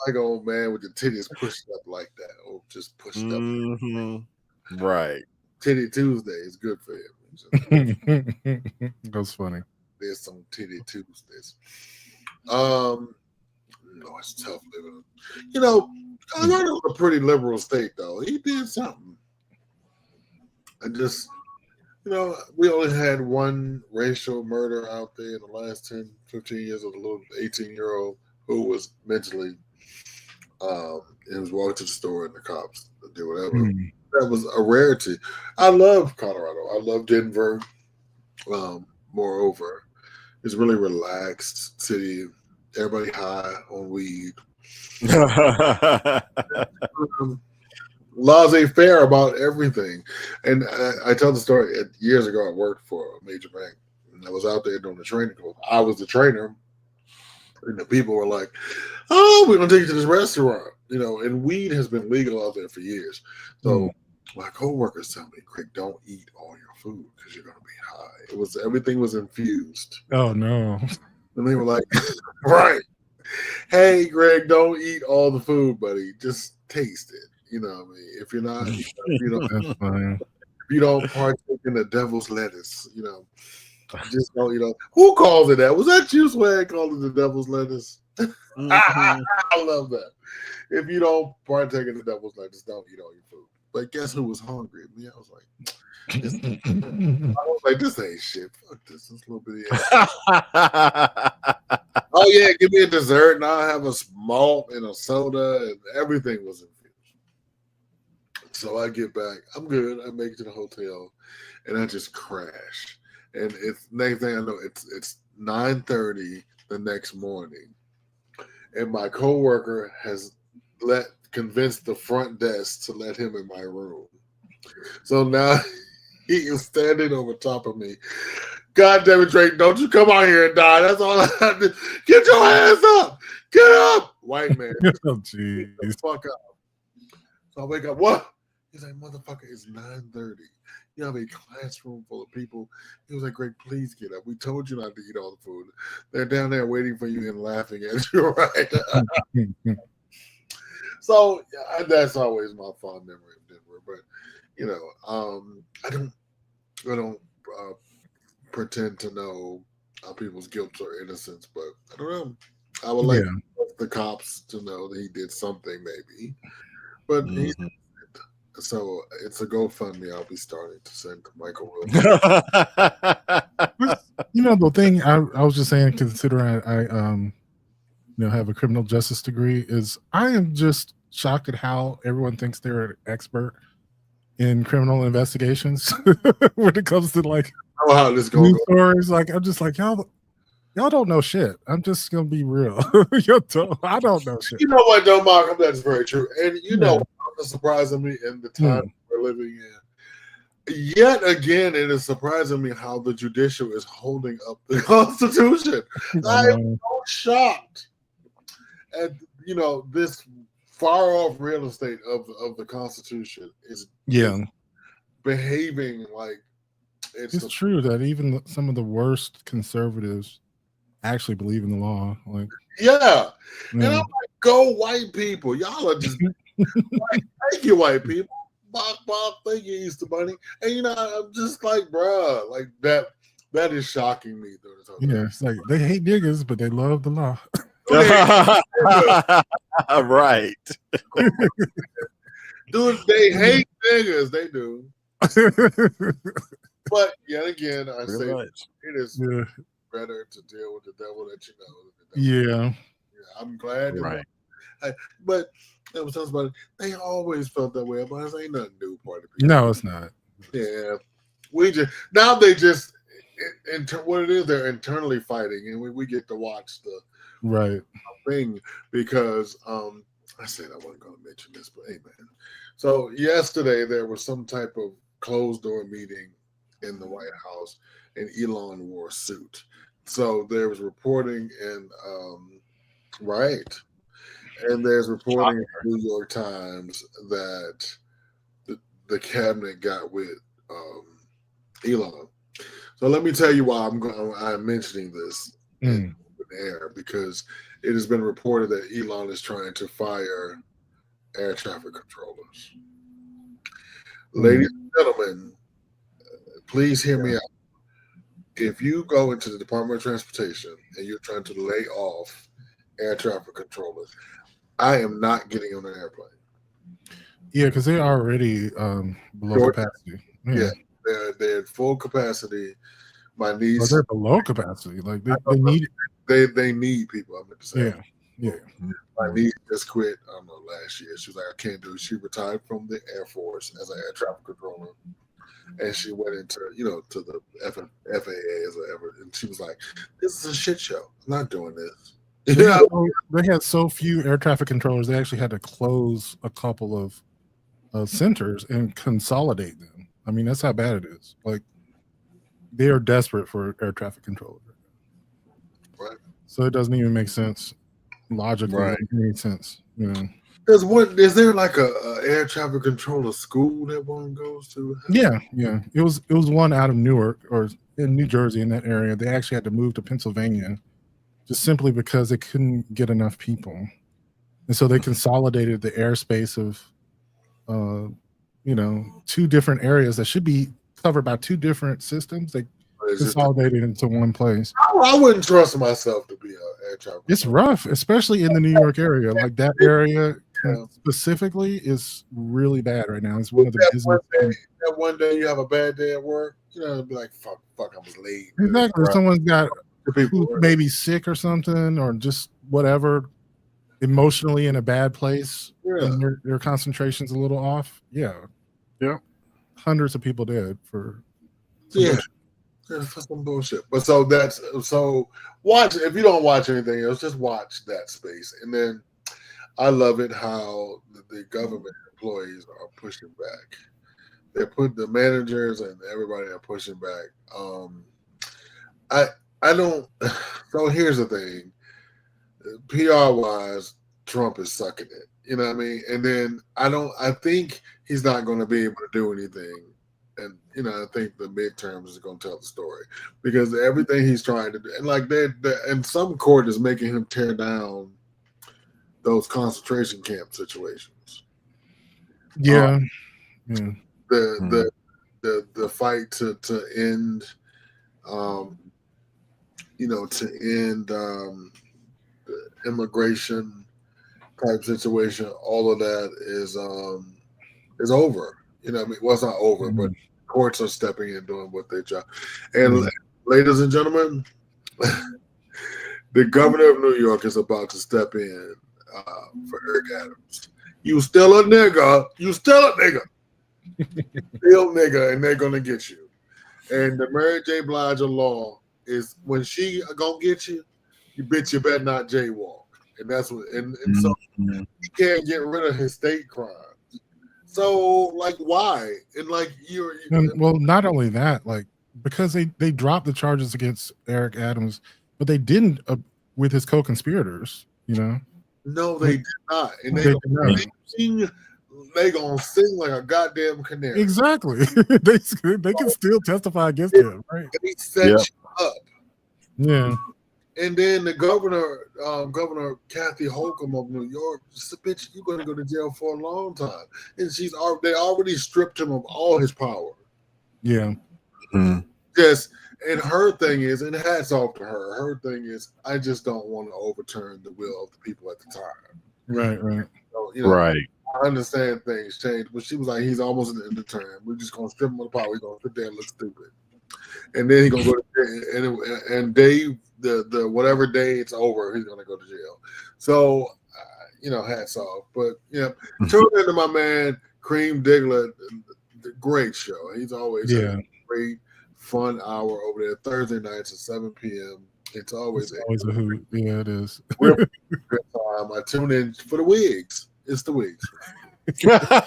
like an old man with the titties pushed up like that. Oh, just pushed up. Mhm. Right. Titty Tuesday is good for him. That's funny. There's some Titty Tuesdays. No, it's tough living. You know, Colorado was a pretty liberal state, though. He did something. And just, you know, we only had one racial murder out there in the last 10, 15 years of a little 18-year-old who was mentally, and was walking to the store and the cops did whatever. That was a rarity. I love Colorado. I love Denver. Moreover, it's really relaxed city. Everybody high on weed. Laissez-faire about everything. And I tell the story. Years ago, I worked for a major bank, and I was out there doing the training. I was the trainer, and the people were like, "Oh, we're gonna take you to this restaurant," you know. And weed has been legal out there for years. So my coworkers tell me, "Greg, don't eat all your food because you're gonna be high." Everything was infused. Oh no. And they were like, "Right, hey, Greg, don't eat all the food, buddy. Just taste it." You know what I mean? If you're not, That's funny. if you don't partake in the devil's lettuce, you know, just don't, you know. Who calls it that? Was that you, Swag, called it the devil's lettuce? I love that. If you don't partake in the devil's lettuce, don't eat all your food. But guess who was hungry? Me, I was like, this ain't shit. Fuck this. This little bitty ass. Oh yeah, give me a dessert, and I'll have a malt and a soda, and everything was infused. So I get back. I'm good. I make it to the hotel, and I just crash. And it's next thing I know, it's 9:30 the next morning, and my coworker has convinced the front desk to let him in my room. So now he is standing over top of me. God damn it, Drake, don't you come out here and die. That's all I have to. Get your hands up. Get up. White man. Oh, jeez. Get the fuck up. So I wake up. What? He's like, motherfucker, it's 9:30. You have a classroom full of people. He was like, Greg, please get up. We told you not to eat all the food. They're down there waiting for you and laughing at you, right? So that's always my fond memory of Denver. But, you know, I don't pretend to know people's guilt or innocence, but I don't know. I would like the cops to know that he did something, maybe. But so it's a GoFundMe I'll be starting to send to Michael Wilson. You know, the thing I was just saying, considering I have a criminal justice degree, is I am just shocked at how everyone thinks they're an expert in criminal investigations when it comes to like how this goes. Stories. Like I'm just like y'all don't know shit. I'm just gonna be real. I don't know shit. You know what, though, Malcolm? That's very true. And you know what's surprising me in the time we're living in? Yet again, it is surprising me how the judicial is holding up the Constitution. I am so shocked at this far off real estate of the Constitution is behaving like it's true that even some of the worst conservatives actually believe in the law. Like, and I'm like, go white people, y'all are just like, thank you, white people, Bob, thank you, Easter Bunny, and I'm just like, bruh, like that is shocking me. It's like they hate niggas, but they love the law. Right. Dude, they hate niggas, they do. But yet again, I say it is better to deal with the devil that you know. Yeah. I'm glad. But it was about it. They always felt that way about us. Ain't nothing new, part of people. No, it's not. Yeah, we just now they just what it is. They're internally fighting, and we get to watch the Right. thing because I said I wasn't going to mention this, but hey, man. So yesterday there was some type of closed door meeting in the White House, and Elon wore a suit. So there was reporting in right, and there's reporting in the New York Times that the cabinet got with Elon. So let me tell you why I'm mentioning this in the air, because it has been reported that Elon is trying to fire air traffic controllers. Ladies and gentlemen, please hear me out. If you go into the Department of Transportation and you're trying to lay off air traffic controllers, I am not getting on an airplane. Yeah, because they're already below capacity. Yeah, they're at full capacity. My niece, well, they're below capacity. Like they need they need people. I meant to say. Yeah. My niece just quit. I don't know, last year. She was like, I can't do it. She retired from the Air Force as an air traffic controller, and she went into to the FAA as whatever. And she was like, "This is a shit show. I'm not doing this." They had so few air traffic controllers. They actually had to close a couple of centers and consolidate them. I mean, that's how bad it is. Like, they are desperate for air traffic controllers. Right. So it doesn't even make sense logically. Right. It doesn't make sense. Is there like a air traffic controller school that one goes to? Yeah. It was one out of Newark or in New Jersey, in that area. They actually had to move to Pennsylvania just simply because they couldn't get enough people. And so they consolidated the airspace of two different areas that should be covered by two different systems. They consolidated into one place. I wouldn't trust myself to be an air traffic. It's rough, especially in the New York area. Like that area specifically is really bad right now. It's one of the busiest. That one day you have a bad day at work, be like, fuck, I was late. Exactly. If someone's got who's maybe sick or something, or just whatever, emotionally in a bad place, and their concentration's a little off. Yeah. Hundreds of people dead for for some bullshit. But so watch. If you don't watch anything else, just watch that space. And then I love it how the government employees are pushing back. They put the managers and everybody are pushing back. I don't. So here's the thing. PR wise, Trump is sucking it. You know what I mean? And then I think he's not going to be able to do anything. And, I think the midterms is going to tell the story, because everything he's trying to do, and like and some court is making him tear down those concentration camp situations. Yeah. The fight to end, the immigration type situation, all of that is over. Well, it's not over, but courts are stepping in, doing what they job. And ladies and gentlemen, the governor of New York is about to step in for Eric Adams. You still a nigga. Still nigga, and they're gonna get you. And the Mary J. Blige law is, when she gonna get you, you better not jaywalk. And that's what, and so he can't get rid of his state crimes. So, like, why? And like well, not only that, like, because they dropped the charges against Eric Adams, but they didn't with his co-conspirators. No, they did not. And they gonna sing like a goddamn canary. Exactly. they can still testify against him, right? They set you up. Yeah. And then the governor, Governor Kathy Hochul of New York, said, "Bitch, you're going to go to jail for a long time." And they already stripped him of all his power. Yeah. Yes. And her thing is, and hats off to her. Her thing is, I just don't want to overturn the will of the people at the time. Right. So, right. I understand things change, but she was like, "He's almost at the end of the term. We're just going to strip him of the power. He's going to sit there and look stupid." And then he's gonna go to jail, and Dave, the whatever day it's over, he's gonna go to jail. So, hats off. But tune into my man Cream Diggler. Great show. He's always a great, fun hour over there. Thursday nights at 7 p.m. It's always a hoot. Yeah, it is. Good time. I tune in for the wigs. It's the wigs. Yeah,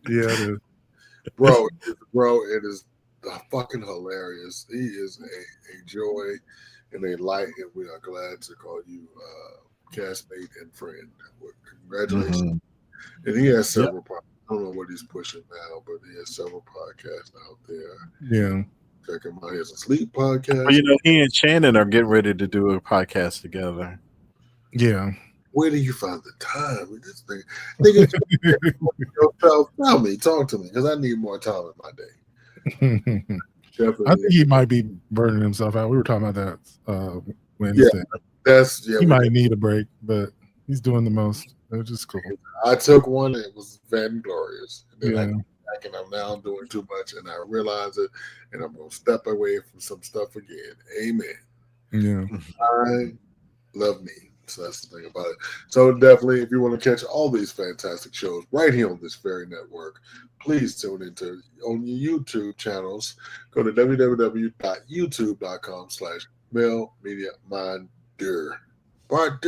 it is. Bro, it is fucking hilarious. He is a joy and a light, and we are glad to call you castmate and friend. Congratulations. And he has several podcasts. I don't know what he's pushing now, but he has several podcasts out there. Yeah. Check him out. He has a sleep podcast. Well, he and Shannon are getting ready to do a podcast together. Yeah. Where do you find the time with this thing? Nigga, tell me, talk to me, because I need more time in my day. I think he might be burning himself out. We were talking about that Wednesday. Yeah, he might need a break, but he's doing the most. Which is cool. I took one and it was vainglorious. And then Yeah. back and I'm now doing too much and I realize it and I'm gonna step away from some stuff again. Amen. Yeah. I love me. So that's the thing about it. So definitely, if you want to catch all these fantastic shows right here on this very network, please tune into on your YouTube channels. Go to www.youtube.com/MailMediaMinder. Part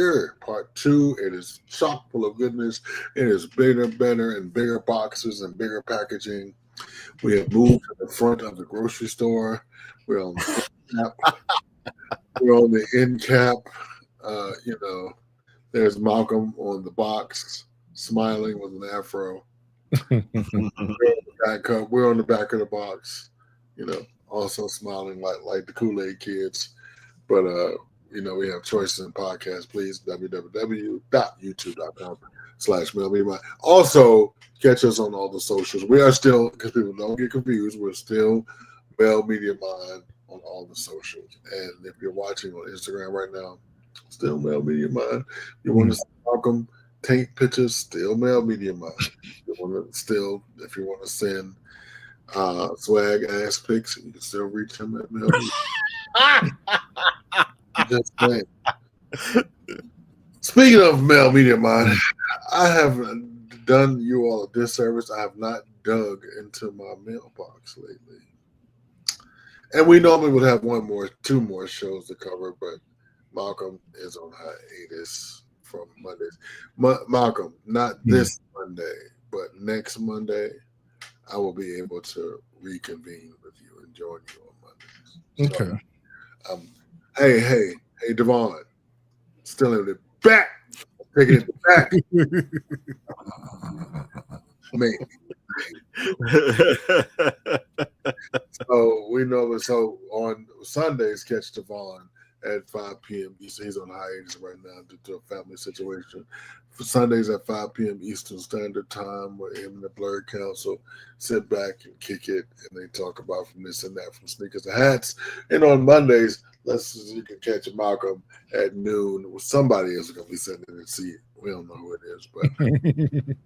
2. It is chock full of goodness. It is bigger, better, and bigger boxes and bigger packaging. We have moved to the front of the grocery store. We're on the end cap. We're on the end cap. There's Malcolm on the box, smiling with an afro. We're on the back of the box, also smiling like the Kool-Aid kids. But we have choices in podcasts. Please, www.youtube.com/MailMediaMind. Also, catch us on all the socials. We are still, because people don't get confused, we're still Mail Media Mind on all the socials. And if you're watching on Instagram right now, still Mail Media Mind. You want to see Malcolm taint pictures, still Mail Media Mind. If you want to send swag ass pics, you can still reach him at Mail Media. Just saying. Speaking of Mail Media Mind, I have done you all a disservice. I have not dug into my mailbox lately. And we normally would have two more shows to cover, but Malcolm is on hiatus from Mondays. Malcolm, not this Monday, but next Monday, I will be able to reconvene with you and join you on Mondays. Okay. So, hey, Devon, still in the back. Taking it back. Man. So we know. So on Sundays, catch Devon at 5 p.m. Eastern. He's on hiatus right now due to a family situation. For Sundays at 5 p.m. Eastern Standard Time, where him and the Blurred Council sit back and kick it, and they talk about from this and that, from sneakers to hats. And on Mondays, you can catch Malcolm at noon. Somebody is going to be sitting in the seat. We don't know who it is, but it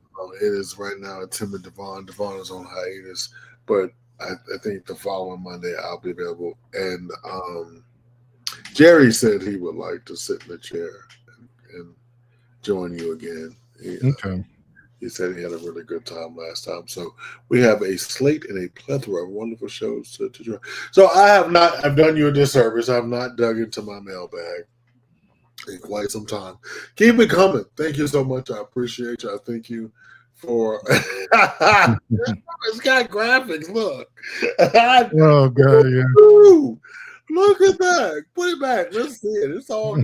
is right now Tim and Devon. Devon is on hiatus, but I think the following Monday I'll be available. And Jerry said he would like to sit in the chair and join you again. He said he had a really good time last time. So we have a slate and a plethora of wonderful shows to join. So I've done you a disservice. I've not dug into my mailbag in quite some time. Keep it coming. Thank you so much. I appreciate you. I thank you for it's got graphics. Look. Oh God, yeah. Look at that. Put it back. Let's see it. It's all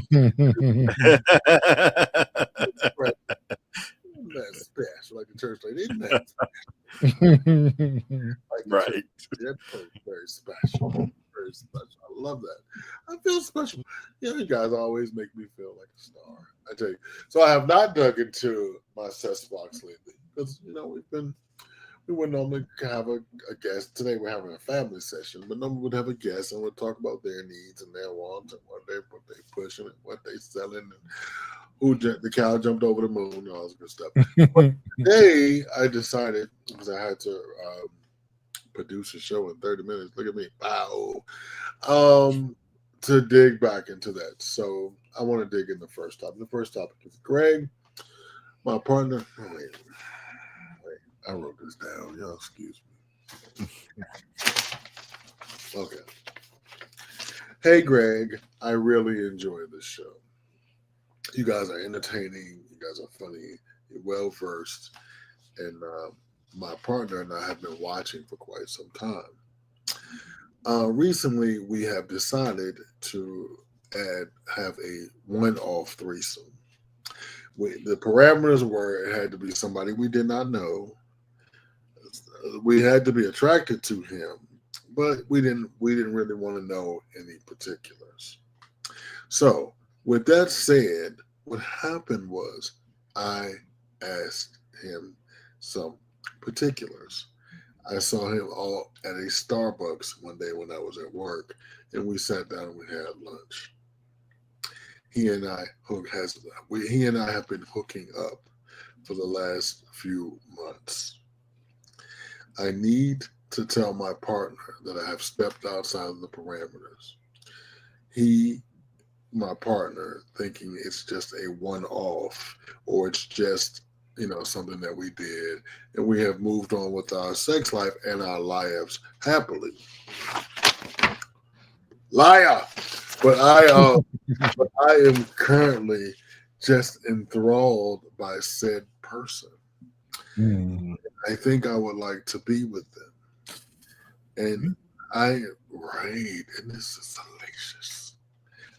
that special, like the church lady. Isn't that right? Very special. Very special. I love that. I feel special. You guys always make me feel like a star. I tell you. So I have not dug into my cess box lately because we would normally have a guest. Today we're having a family session, but normally we'd have a guest and we'd talk about their needs and their wants and what they pushing and what they selling and who the cow jumped over the moon and all this good stuff. But today I decided, because I had to produce a show in 30 minutes. Look at me. Wow. to dig back into that. So I want to dig in the first topic. The first topic is Greg, my partner. Oh, wait, I wrote this down. Y'all excuse me. Okay. Hey, Greg, I really enjoy this show. You guys are entertaining. You guys are funny. You're well versed. And my partner and I have been watching for quite some time. Recently, we have decided to have a one-off threesome. The parameters were it had to be somebody we did not know. We had to be attracted to him, but we didn't really want to know any particulars. So, with that said, what happened was I asked him some particulars. I saw him all at a Starbucks one day when I was at work, and we sat down and we had lunch. He and I have been hooking up for the last few months. I need to tell my partner that I have stepped outside of the parameters. My partner, thinking it's just a one-off or it's just, something that we did, and we have moved on with our sex life and our lives happily. Liar! But I am currently just enthralled by said person. I think I would like to be with them. And and this is salacious.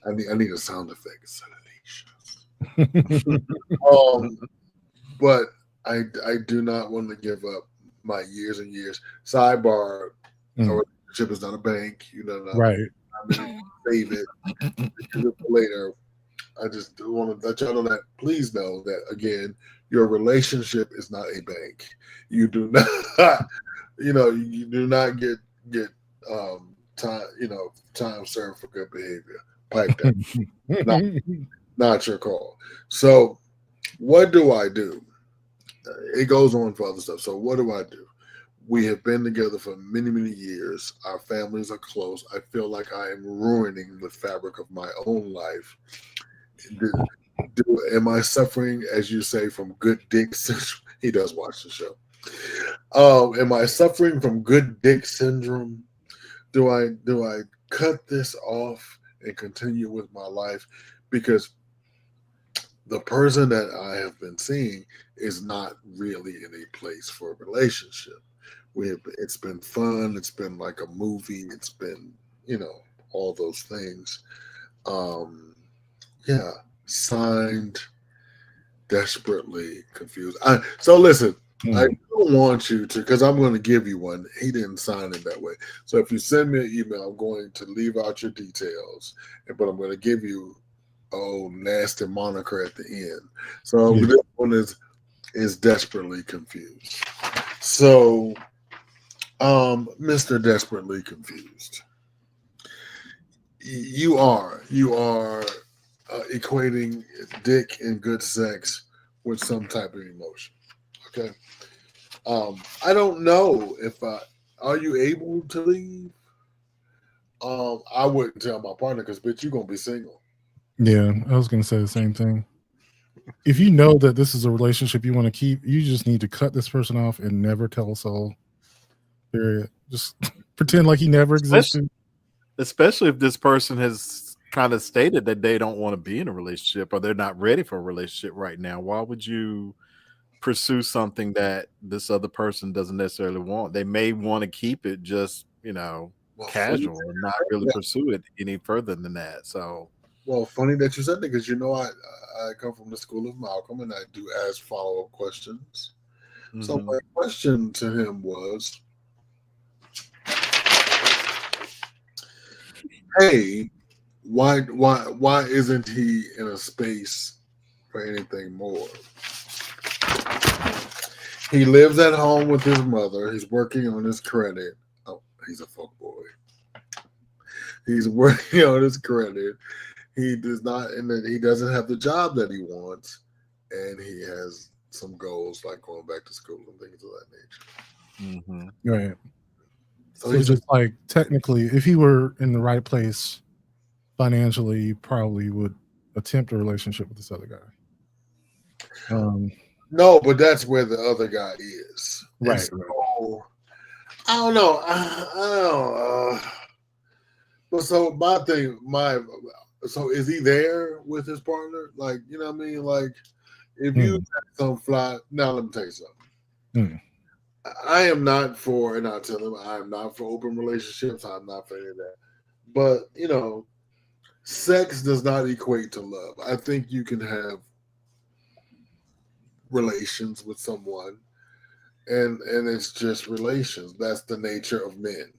I need a sound effect. Salacious. But I do not want to give up my years and years. Sidebar, a relationship is not a bank. Right. I'm going to save it later. I just want to let y'all know that. Please know that, again, your relationship is not a bank. You do not, you do not get time served for good behavior. Pipe that. Not your call. So, what do I do? It goes on for other stuff. So what do I do? We have been together for many, many years. Our families are close. I feel like I am ruining the fabric of my own life. Am I suffering, as you say, from good dick syndrome? He does watch the show. Am I suffering from good dick syndrome? Do I cut this off and continue with my life? Because the person that I have been seeing is not really in a place for a relationship. It's been fun. It's been like a movie. It's been, all those things. Signed, desperately confused. So listen, I don't want you to, because I'm going to give you one. He didn't sign it that way. So if you send me an email, I'm going to leave out your details, but I'm going to give you nasty moniker at the end. So this one is desperately confused. So, Mr. Desperately Confused, you are equating dick and good sex with some type of emotion. Okay. I don't know are you able to leave? I wouldn't tell my partner because bitch, you're gonna be single. Yeah, I was going to say the same thing. If you know that this is a relationship you want to keep, you just need to cut this person off and never tell a soul. Period. Just pretend like he never existed. Especially if this person has kind of stated that they don't want to be in a relationship or they're not ready for a relationship right now. Why would you pursue something that this other person doesn't necessarily want? They may want to keep it just, casual and not really pursue it any further than that. So. Well, funny that you said that because I come from the school of Malcolm and I do ask follow-up questions. Mm-hmm. So my question to him was, hey, why isn't he in a space for anything more? He lives at home with his mother. He's working on his credit. Oh, he's a fuck boy. He's working on his credit. He does not, and then he doesn't have the job that he wants, and he has some goals like going back to school and things of that nature. Mm-hmm. Right. So he's just like technically, if he were in the right place, financially probably would attempt a relationship with this other guy. No, but that's where the other guy is. Right. So, I don't know. I don't. But so so is he there with his partner? Like, you know what I mean? Like, if you have some fly, now let me tell you something. I am not for, and I'll tell him, I am not for open relationships. I'm not for any of that. But, you know, sex does not equate to love. I think you can have relations with someone, and it's just relations. That's the nature of men.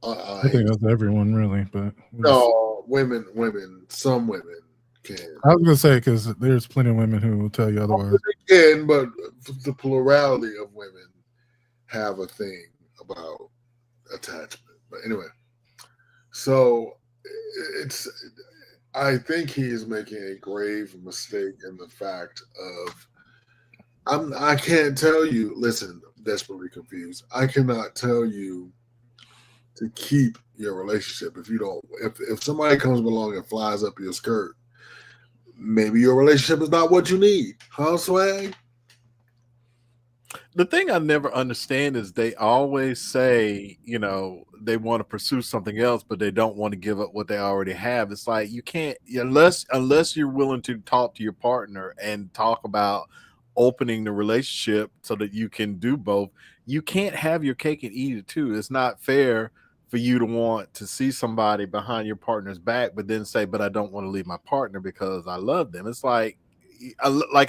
I think that's everyone, really. But no, women, some women can. I was gonna say, because there's plenty of women who will tell you otherwise. They can, but the plurality of women have a thing about attachment. But anyway, so I think he is making a grave mistake in the fact of I can't tell you. Listen, desperately confused. I cannot tell you to keep your relationship if you don't. If somebody comes along and flies up your skirt, maybe your relationship is not what you need, huh, Swag? The thing I never understand is they always say, you know, they want to pursue something else, but they don't want to give up what they already have. It's like you can't, unless you're willing to talk to your partner and talk about opening the relationship so that you can do both. You can't have your cake and eat it too. It's not fair for you to want to see somebody behind your partner's back, but then say, but I don't want to leave my partner because I love them. It's like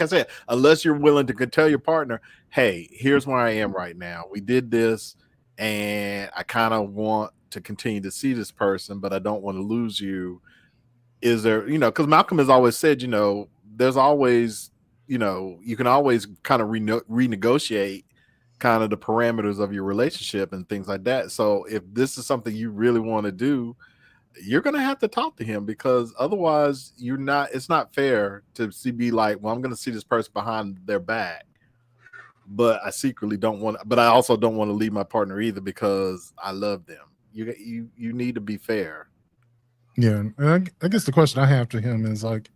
I said, unless you're willing to tell your partner, hey, here's where I am right now. We did this and I kind of want to continue to see this person, but I don't want to lose you. Is there, you know, because Malcolm has always said, you know, there's always, you know, you can always kind of renegotiate kind of the parameters of your relationship and things like that. So if this is something you really want to do, you're going to have to talk to him, because otherwise it's not fair to be like, well, I'm going to see this person behind their back, but I secretly don't want, but I also don't want to leave my partner either because I love them. You need to be fair. Yeah. And I guess the question I have to him is like,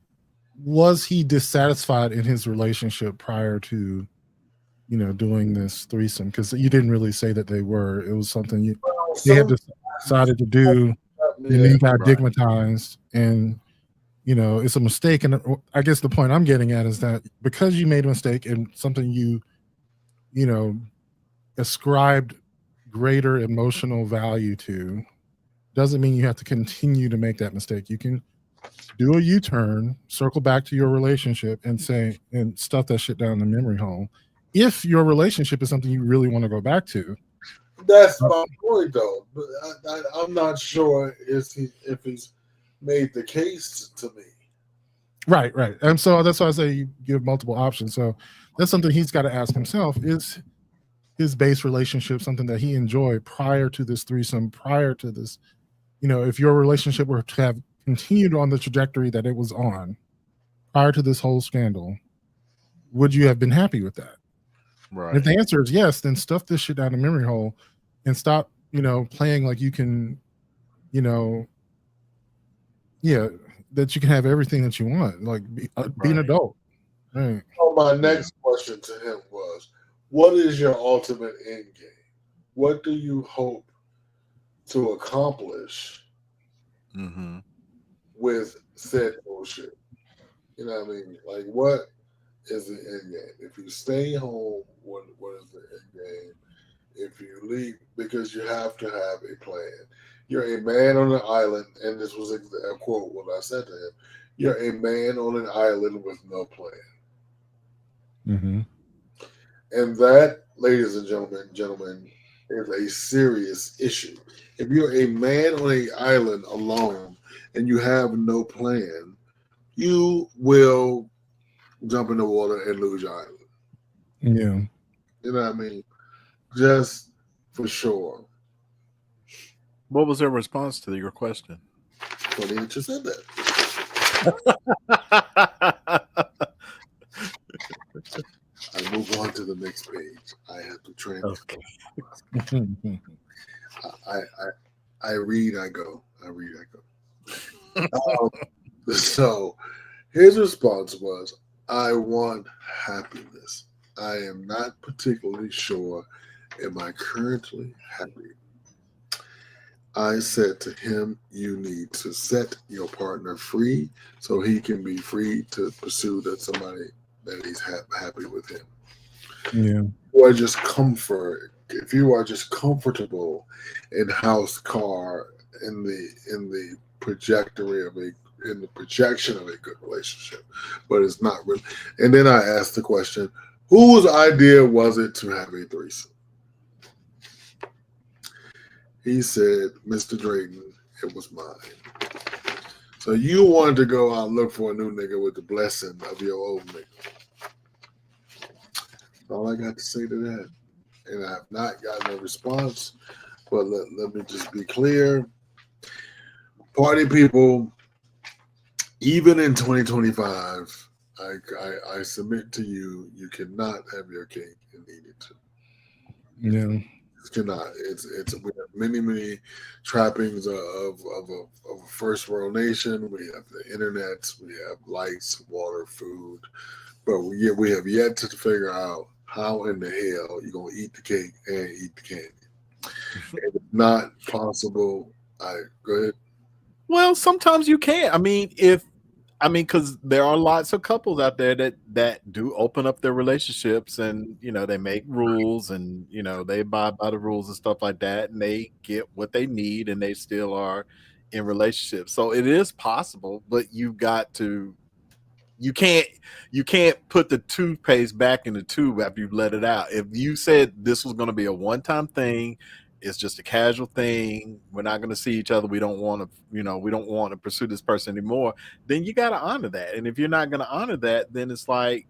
was he dissatisfied in his relationship prior to, you know, doing this threesome? Because you didn't really say that they were. It was something they had decided to do. And then you got digmatized, and you know it's a mistake. And I guess the point I'm getting at is that because you made a mistake and something you know, ascribed greater emotional value to, doesn't mean you have to continue to make that mistake. You can do a U-turn, circle back to your relationship, and say and stuff that shit down the memory hole. If your relationship is something you really want to go back to. That's my point, though. But I'm not sure if he's made the case to me. Right. And so that's why I say you give multiple options. So that's something he's got to ask himself. Is his base relationship something that he enjoyed prior to this threesome, prior to this? You know, if your relationship were to have continued on the trajectory that it was on prior to this whole scandal, would you have been happy with that? Right. And if the answer is yes, then stuff this shit down the memory hole and stop, you know, playing like you can, you know, that you can have everything that you want, like be an adult. Right. So my next question to him was, what is your ultimate end game? What do you hope to accomplish with said bullshit? You know what I mean? Like, what is the end game? If you stay home, what is the end game? If you leave, because you have to have a plan. You're a man on an island, and this was a quote what I said to him. You're a man on an island with no plan. Mm-hmm. And that, ladies and gentlemen, is a serious issue. If you're a man on an island alone and you have no plan, you will jump in the water and lose your island. Yeah. You know what I mean? Just for sure. What was their response to your question? Well, they just said that. I move on to the next page. I have to translate. Okay. I read, I go. I read, I go. So his response was, I want happiness. I am not particularly sure. Am I currently happy? I said to him, you need to set your partner free so he can be free to pursue that somebody that he's happy with him. Yeah. Or just comfort. If you are just comfortable in house, car, in the trajectory of in the projection of a good relationship, but it's not really. And then I asked the question, whose idea was it to have a threesome? He said, Mr. Drayton, it was mine. So you wanted to go out and look for a new nigga with the blessing of your old nigga. That's all I got to say to that. And I have not gotten a response, but let me just be clear. Party people, even in 2025, I submit to you, you cannot have your cake and eat it too. Yeah. Cannot. We have many trappings of a first world nation. We have the internet, we have lights, water, food, but we have yet to figure out how in the hell you're gonna eat the cake and eat the candy. If it's not possible, go ahead. Well, sometimes you can't. Because there are lots of couples out there that do open up their relationships, and they make rules, and they abide by the rules and stuff like that, and they get what they need, and they still are in relationships. So it is possible, but you can't put the toothpaste back in the tube after you've let it out. If you said this was going to be a one-time thing, it's just a casual thing, we're not going to see each other, we don't want to pursue this person anymore, then you got to honor that. And if you're not going to honor that, then it's like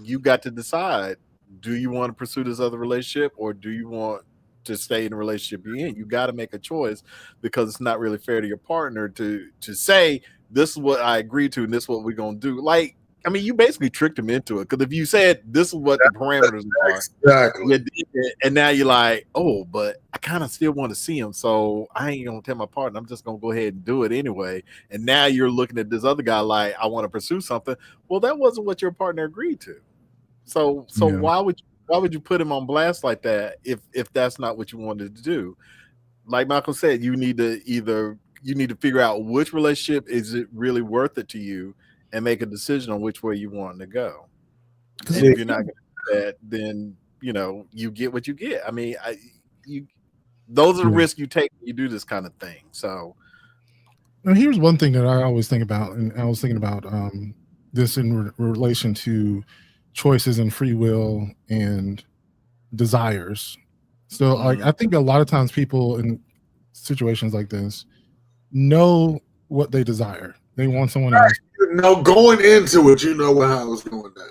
you got to decide, do you want to pursue this other relationship, or do you want to stay in the relationship you're in? You got to make a choice, because it's not really fair to your partner to say, this is what I agreed to and this is what we're going to do. Like, you basically tricked him into it, because if you said this is what the parameters are, exactly, and now you're like, oh, but I kind of still want to see him, so I ain't gonna tell my partner, I'm just gonna go ahead and do it anyway. And now you're looking at this other guy like, I want to pursue something. Well, that wasn't what your partner agreed to. So Yeah. why would you put him on blast like that if that's not what you wanted to do? Like Malcolm said, you need to figure out which relationship is it really worth it to you, and make a decision on which way you want to go. And if you're not going to do that, then you get what you get. Those are the risks you take when you do this kind of thing. So now here's one thing that I always think about, and I was thinking about this in relation to choices and free will and desires. So I think a lot of times people in situations like this know what they desire. They want someone else. Going into it, how it's going down.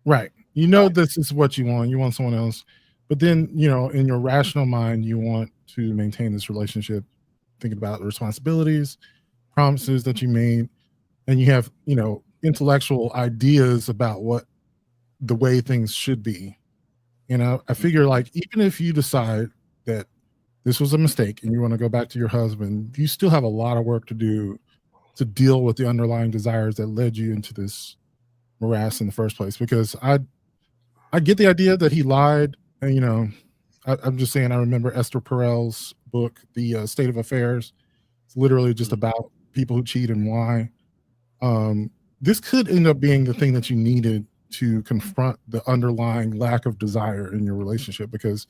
Right. This is what you want. You want someone else. But then, in your rational mind, you want to maintain this relationship, thinking about the responsibilities, promises that you made, and you have, intellectual ideas about what the way things should be. I figure, like, even if you decide that this was a mistake and you want to go back to your husband, you still have a lot of work to do to deal with the underlying desires that led you into this morass in the first place. Because I get the idea that he lied, and I'm just saying, I remember Esther Perel's book, The State of Affairs. It's literally just about people who cheat and why. This could end up being the thing that you needed to confront the underlying lack of desire in your relationship, because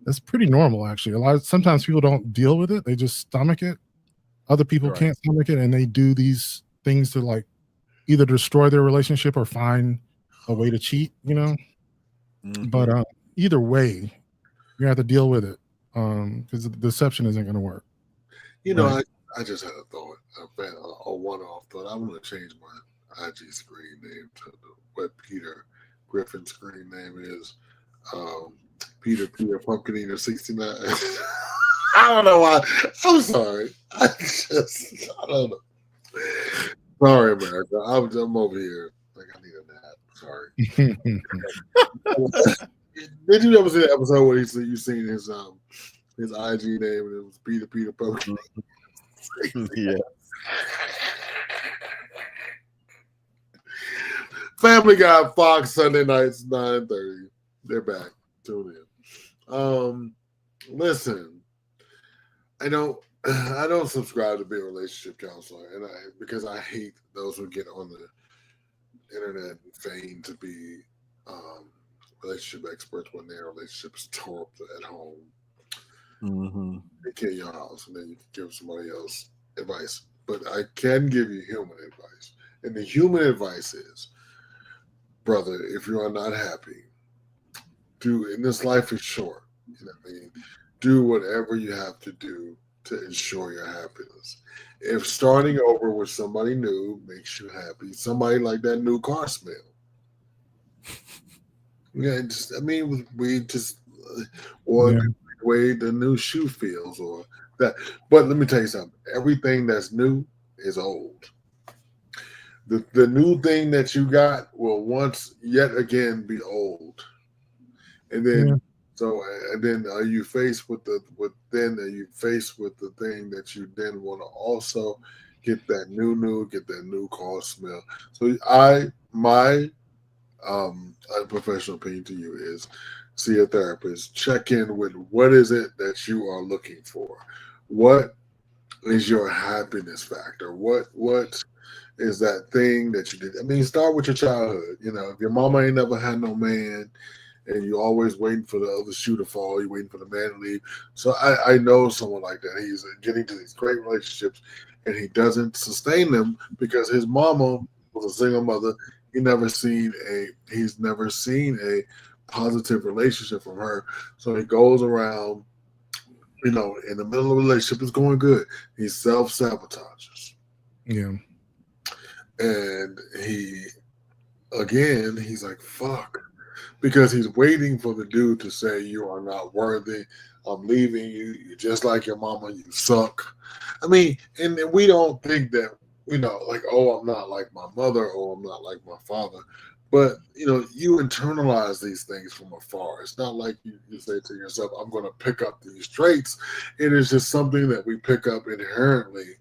that's pretty normal, actually. Sometimes people don't deal with it, they just stomach it. Other people can't stomach it, and they do these things to, like, either destroy their relationship or find a way to cheat, But either way, you have to deal with it, because the deception isn't going to work. I just had a thought, a one-off thought. I want to change my IG screen name to what Peter Griffin's screen name is. Peter Pumpkin Eater 69. I don't know why. I'm sorry. I don't know. Sorry, America. I'm over here. Like, I need a nap. Sorry. Did you ever see the episode where you seen his IG name and it was Peter Pumpkin? Yeah. Family Guy, Fox, Sunday nights, 9:30. They're back. Tune in. Listen, I don't subscribe to be a relationship counselor, because I hate those who get on the internet and feign to be relationship experts when their relationship is tore up at home. Mm-hmm. They kill your house, and then you can give somebody else advice. But I can give you human advice, and the human advice is, brother, if you are not happy, and this life is short. You know what I mean? Do whatever you have to do to ensure your happiness. If starting over with somebody new makes you happy, somebody like that new car smell. Yeah, or the way the new shoe feels, or that. But let me tell you something. Everything that's new is old. The new thing that you got will once yet again be old, and then. And then are you faced with the thing that you then want to also get that new car smell. So my unprofessional opinion to you is see a therapist, check in with what is it that you are looking for. What is your happiness factor? What is that thing that you did? I mean, start with your childhood. You know, if your mama ain't never had no man, and you're always waiting for the other shoe to fall, you're waiting for the man to leave. So I know someone like that. He's getting to these great relationships, and he doesn't sustain them because his mama was a single mother. He's never seen a positive relationship from her. So he goes around, in the middle of a relationship, it's going good. He self-sabotages. Yeah. And he's like, fuck. Because he's waiting for the dude to say, you are not worthy. I'm leaving you. You're just like your mama. You suck. I mean, and we don't think that, like, oh, I'm not like my mother or I'm not like my father. But, you internalize these things from afar. It's not like you say to yourself, I'm going to pick up these traits. It is just something that we pick up inherently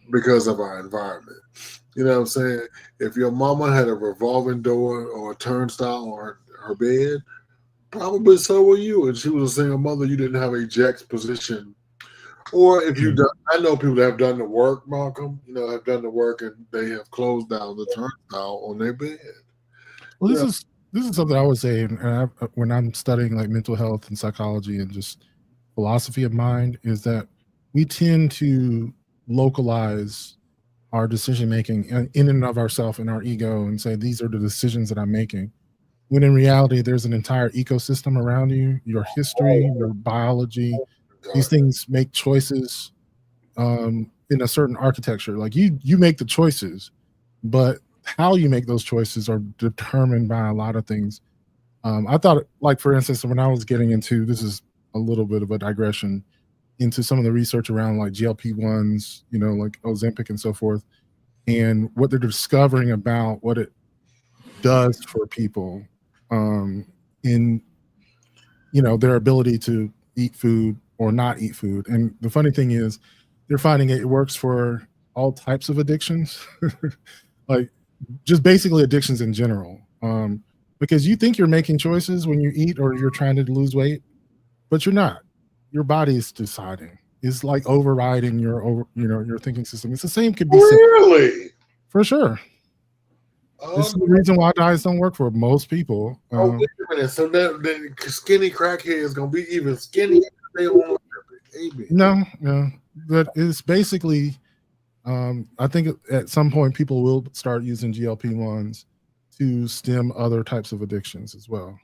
because of our environment. You know what I'm saying? If your mama had a revolving door or a turnstile on her bed, probably so were you. And she was a single mother, you didn't have a juxtaposition. Or if you done, I know people that have done the work, Malcolm, have done the work and they have closed down the turnstile on their bed. Well, this is something I would say, and when I'm studying like mental health and psychology and just philosophy of mind, is that we tend to localize our decision making in and of ourselves and our ego and say these are the decisions that I'm making, when in reality there's an entire ecosystem around you, your history, your biology. These things make choices in a certain architecture. Like you make the choices, but how you make those choices are determined by a lot of things. I thought, like, for instance, when I was getting into, this is a little bit of a digression, into some of the research around like GLP-1s, like Ozempic and so forth, and what they're discovering about what it does for people in, their ability to eat food or not eat food. And the funny thing is they're finding it works for all types of addictions, like just basically addictions in general. Because you think you're making choices when you eat or you're trying to lose weight, but you're not. Your body is deciding. It's like overriding your thinking system. It's the same. Could be really for sure. This is the reason why diets don't work for most people. Wait a minute. So the skinny crackhead is gonna be even skinnier. No, but it's basically. I think at some point people will start using GLP-1s to stem other types of addictions as well,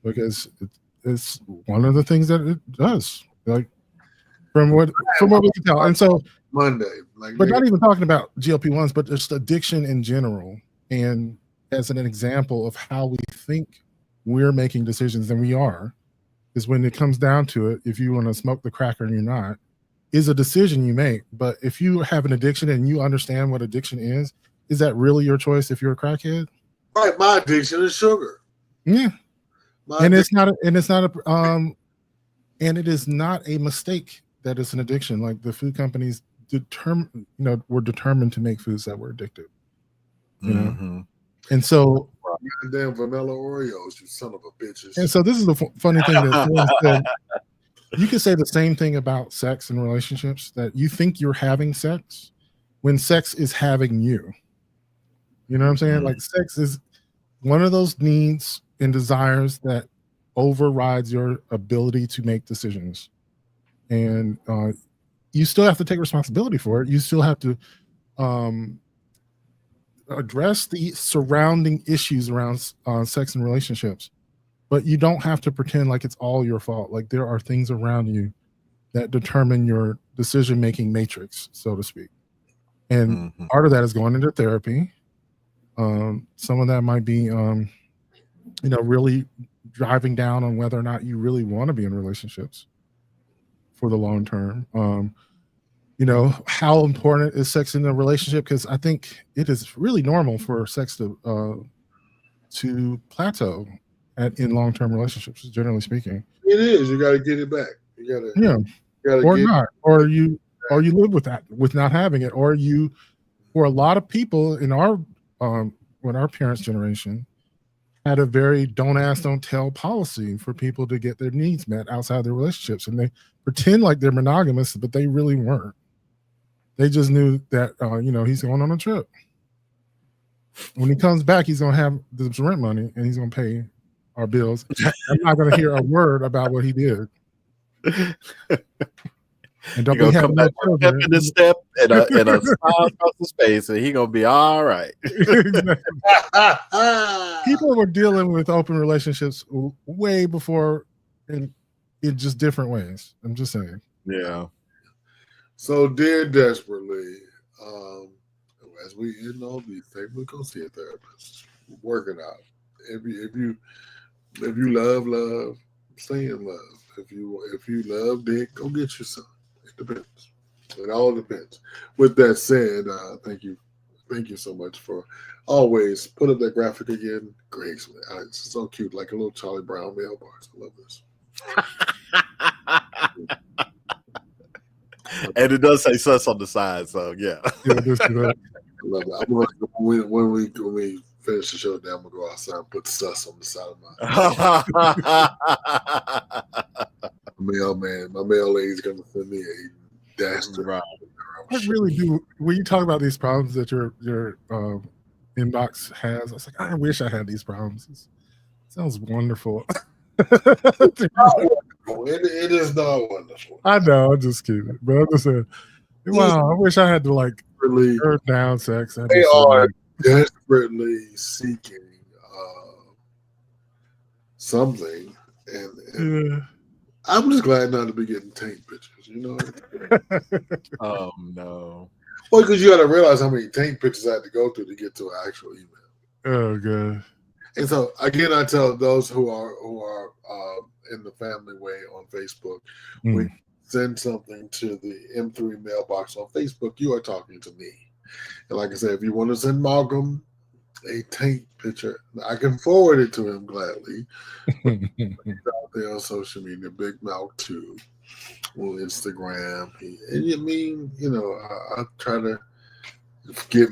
because it's one of the things that it does, like from what we can tell. And so Monday, but not even talking about GLP-1s, but just addiction in general. And as an example of how we think we're making decisions, and we are, is when it comes down to it, if you want to smoke the cracker and you're not, is a decision you make. But if you have an addiction and you understand what addiction is that really your choice if you're a crackhead? Right, my addiction is sugar. Yeah. And it is not a mistake that it's an addiction. Like the food companies were determined to make foods that were addictive. You know? And so, Goddamn vanilla Oreos, you son of a bitches. and so this is the funny thing that someone said. You can say the same thing about sex and relationships, that you think you're having sex when sex is having you. You know what I'm saying? Like, sex is one of those needs and desires that overrides your ability to make decisions. And you still have to take responsibility for it. You still have to address the surrounding issues around sex and relationships, but you don't have to pretend like it's all your fault. Like, there are things around you that determine your decision-making matrix, so to speak. And part of that is going into therapy. Some of that might be, really driving down on whether or not you really want to be in relationships for the long term. How important is sex in a relationship? Because I think it is really normal for sex to plateau in long-term relationships, generally speaking. It is. You got to get it back. You gotta or not, or you live with that, with not having it, or you. For a lot of people in our parents' generation, had a very don't ask, don't tell policy for people to get their needs met outside their relationships, and they pretend like they're monogamous, but they really weren't. They just knew that he's going on a trip. When he comes back, he's gonna have the rent money and he's gonna pay our bills. I'm not gonna hear a word about what he did. And don't be having no children. Step in the step and a smile across the space, and he gonna be all right. People were dealing with open relationships way before, in just different ways. I'm just saying. Yeah. So, dear desperately, as we end all these things, we go see a therapist. Work it out. If you love, stay in love. If you love dick, go get your son. It depends. It all depends. With that said, thank you so much for always put up that graphic again. Gracefully, it's so cute, like a little Charlie Brown mailbox. I love this. And it does say sus on the side, so yeah. I love it. I'm gonna, when we finish the show, I'm gonna go outside and put sus on the side of my mailman. My mail lady's gonna send me a dastard. I really do. When you talk about these problems that your inbox has, I was like, I wish I had these problems. It sounds wonderful. It is not wonderful. I know, I'm just kidding. But I'm just saying, wow, I wish I had to really turn down sex. They are desperately seeking something, and I'm just glad not to be getting taint pictures, Oh no. Well, because you got to realize how many taint pictures I had to go through to get to an actual email. Oh god. And so again, I tell those who are in the family way on Facebook, we send something to the M3 mailbox on Facebook, you are talking to me. And like I said, if you want to send Malcolm a taint picture, I can forward it to him gladly. He's out there on social media, Big Mouth 2, on Instagram. I try to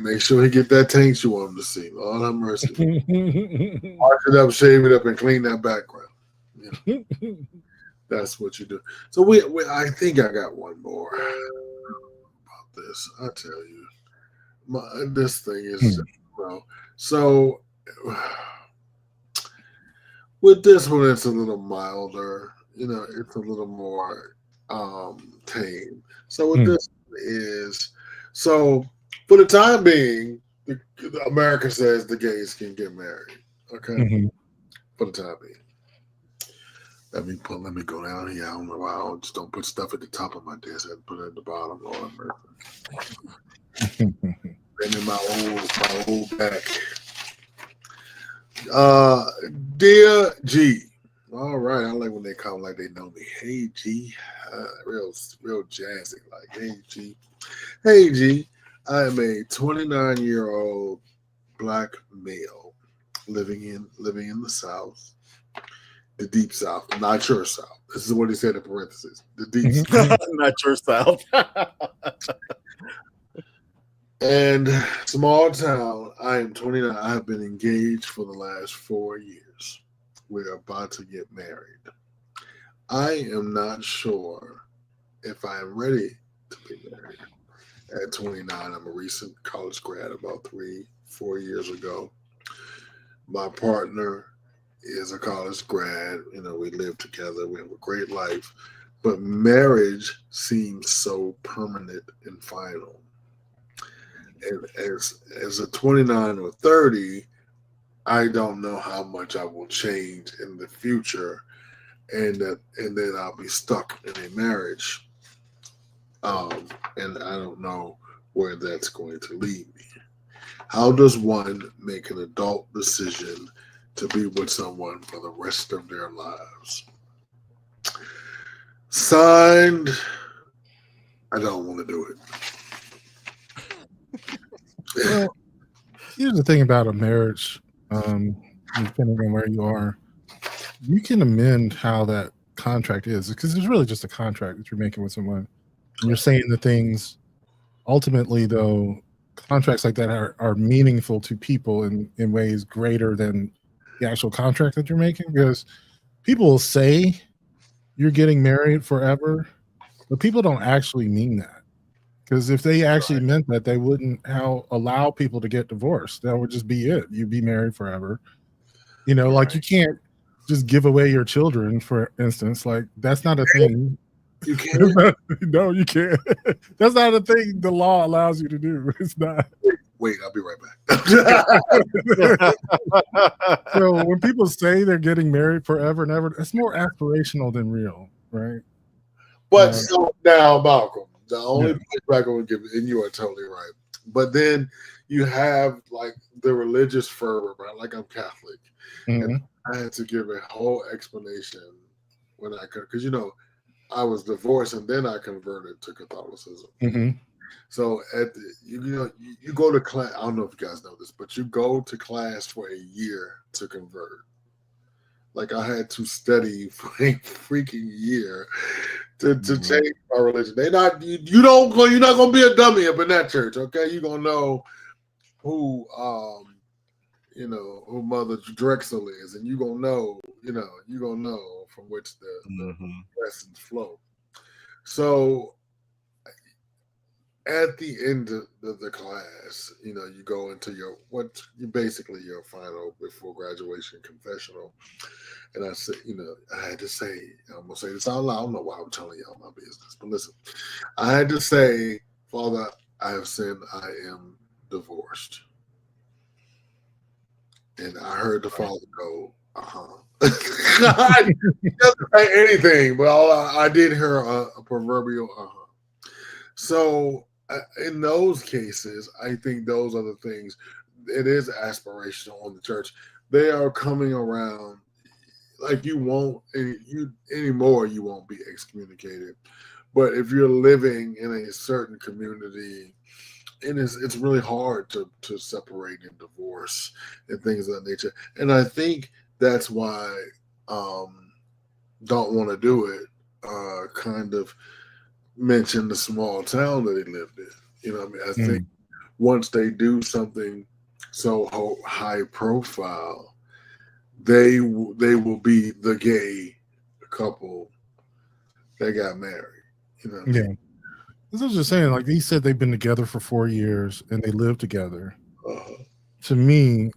make sure he get that taint you want him to see. Lord have mercy. Wash it up, shave it up, and clean that background. That's what you do. So I think I got one more about this. I tell you, this thing is so. With this one, it's a little milder. It's a little more tame. So what this is, so for the time being, America says the gays can get married. Okay, for the time being. Let me go down here. I don't know why I just don't put stuff at the top of my desk and put it at the bottom. Lord mercy. Bending my old back. Dear G. All right, I like when they call like they know me. Hey G, real jazzy. Like, hey G. Hey G, I am a 29-year-old black male living in the South. The deep South, not your South. This is what he said in parentheses. The deep South. Not your South. And small town, I am 29. I have been engaged for the last 4 years. We're about to get married. I am not sure if I am ready to be married. At 29, I'm a recent college grad about 3-4 years ago. My partner is a college grad. You know, we live together. We have a great life. But marriage seems so permanent and final. And as a 29 or 30, I don't know how much I will change in the future, and then I'll be stuck in a marriage. And I don't know where that's going to lead me. How does one make an adult decision to be with someone for the rest of their lives? Signed, I don't want to do it. Well, here's the thing about a marriage, depending on where you are, you can amend how that contract is, because it's really just a contract that you're making with someone. And you're saying the things, ultimately, though, contracts like that are meaningful to people in ways greater than the actual contract that you're making, because people will say you're getting married forever, but people don't actually mean that. Because if they actually meant that, they wouldn't allow people to get divorced. That would just be it. You'd be married forever. You know, like you can't just give away your children, for instance. Like that's not a thing. You can't. No, you can't. That's not a thing the law allows you to do. It's not. Wait, I'll be right back. So when people say they're getting married forever and ever, it's more aspirational than real, right? But so now, Malcolm, the only pushback I would give, and you are totally right. But then you have like the religious fervor, right? Like I'm Catholic, and I had to give a whole explanation when I could, because you know I was divorced and then I converted to Catholicism. So you go to class. I don't know if you guys know this, but you go to class for a year to convert. Like I had to study for a freaking year to change my religion. You're not gonna be a dummy up in that church, okay? You're gonna know who who Mother Drexel is, and you're gonna know from which the lessons flow. So at the end of the class, you go into your final before graduation confessional. And I said, I had to say, I'm gonna say this out loud. I don't know why I'm telling y'all my business, but listen, I had to say, Father, I have sinned, I am divorced. And I heard the father go, I didn't say anything, but I did hear a proverbial So in those cases, I think those are the things. It is aspirational on the church. They are coming around. Like you won't anymore. You won't be excommunicated. But if you're living in a certain community, and it's really hard to separate and divorce and things of that nature. And I think that's why don't want to do it. Kind of mention the small town that he lived in. You know what I mean? I think once they do something so high profile, they will be the gay couple that got married. You know what I mean? Yeah. This is just saying, like he said, they've been together for 4 years and they live together. To me,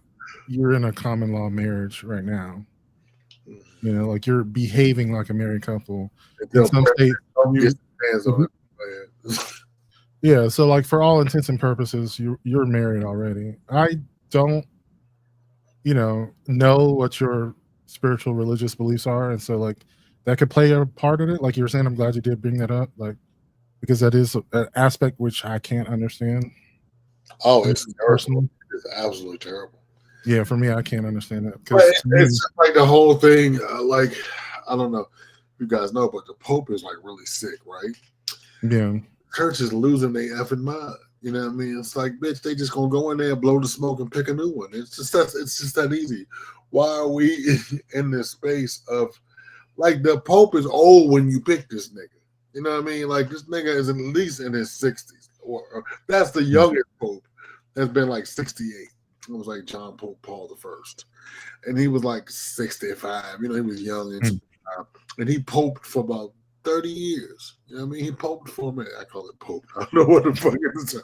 you're in a common law marriage right now. You know, like you're behaving like a married couple. In some states, yeah. So, like for all intents and purposes, you're married already. I don't, know what your spiritual religious beliefs are, and so like that could play a part in it. Like you were saying, I'm glad you did bring that up, like because that is an aspect which I can't understand. Oh, it's personal. It's absolutely terrible. Yeah, for me, I can't understand that. It's like the whole thing. Like I don't know if you guys know, but the Pope is like really sick, right? Yeah, church is losing their effing mind. You know what I mean? It's like, bitch, they just gonna go in there, blow the smoke, and pick a new one. It's just that easy. Why are we in this space of like the Pope is old when you pick this nigga? You know what I mean? Like this nigga is at least in his 60s. or that's the youngest pope. Has been like 68. It was like John Pope Paul I, and he was like 65. You know, he was young and he poped for about 30 years. You know what I mean? He poped for a minute. I call it pope. I don't know what the fuck it is.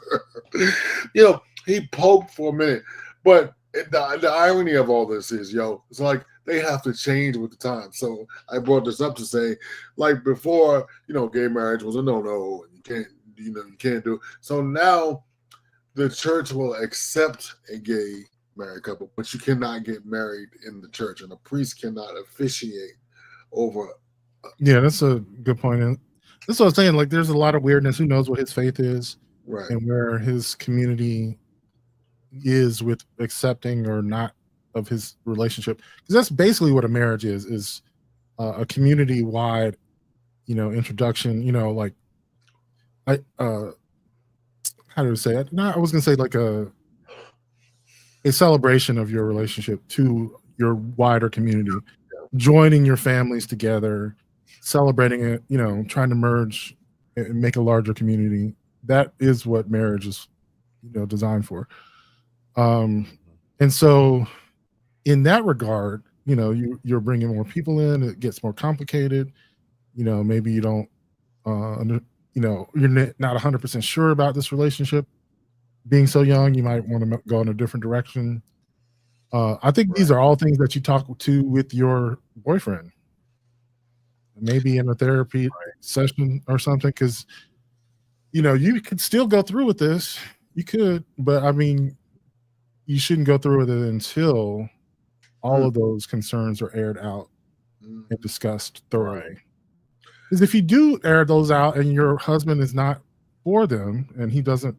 You know, he poped for a minute. But the irony of all this is, it's like they have to change with the time. So I brought this up to say, like before, gay marriage was a no-no, and you can't do it. So now the church will accept a gay married couple, but you cannot get married in the church, and a priest cannot officiate over. Yeah, that's a good point. And that's what I was saying. Like, there's a lot of weirdness. Who knows what his faith is, right? And where his community is with accepting or not of his relationship, because that's basically what a marriage is a community-wide, introduction. Like, how do I say it? No, I was gonna say like a celebration of your relationship to your wider community, joining your families together, celebrating it, trying to merge and make a larger community. That is what marriage is, designed for. And so in that regard, you're bringing more people in, it gets more complicated. Maybe you don't, you're not 100% sure about this relationship. Being so young, you might want to go in a different direction. I think these are all things that you talk to with your boyfriend, maybe in a therapy session or something, because you could still go through with this. You could, but I mean, you shouldn't go through with it until all of those concerns are aired out and discussed thoroughly. Because if you do air those out and your husband is not for them and he doesn't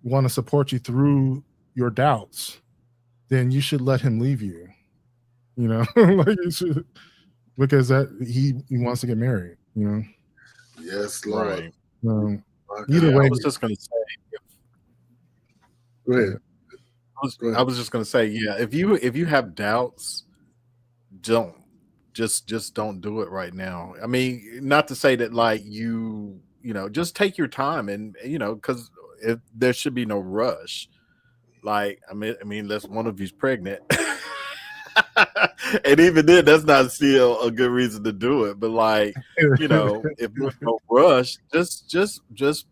want to support you through your doubts, then you should let him leave you. Like you should, because he wants to get married. Yes, Lord. Right. Either way, I was just going to say. Go ahead. I was just going to say, yeah. If you have doubts, don't just don't do it right now. I mean, not to say that like just take your time and because there should be no rush. Like I mean, unless one of you's pregnant, and even then, that's not still a good reason to do it. But like if there's no rush, just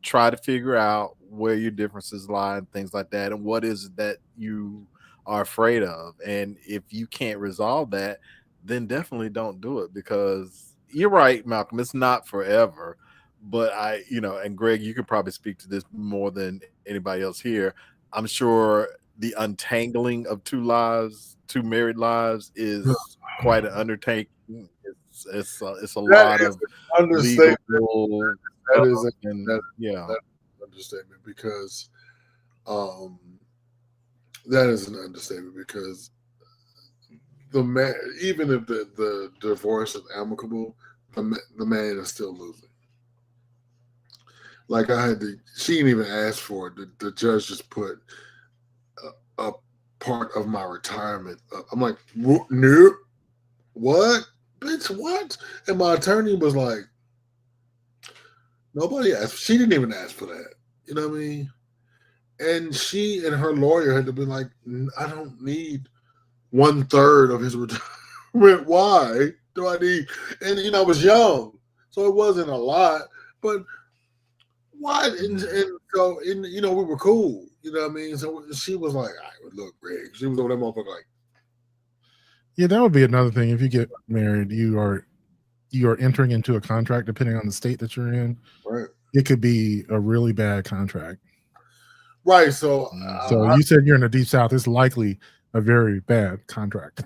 try to figure out where your differences lie and things like that, and what is it that you are afraid of. And if you can't resolve that, then definitely don't do it, because you're right, Malcolm, it's not forever. But and Greg, you could probably speak to this more than anybody else here. I'm sure the untangling of two married lives is quite an undertaking. It's a lot of understatement. That is understatement because that is an understatement, because the man, even if the divorce is amicable, the man is still losing. Like she didn't even ask for it. The judge just put a part of my retirement up. I'm like, nope. What? Bitch, what? And my attorney was like, nobody asked. She didn't even ask for that. You know what I mean? And she and her lawyer had to be like, I don't need 1/3 of his retirement. Why do I need? And I was young, so it wasn't a lot. But why? And so we were cool. You know what I mean? So she was like, all right, look, Greg. She was over that motherfucker like. Yeah, that would be another thing. If you get married, you are entering into a contract, depending on the state that you're in. Right. It could be a really bad contract. Right. So you said you're in the Deep South. It's likely a very bad contract.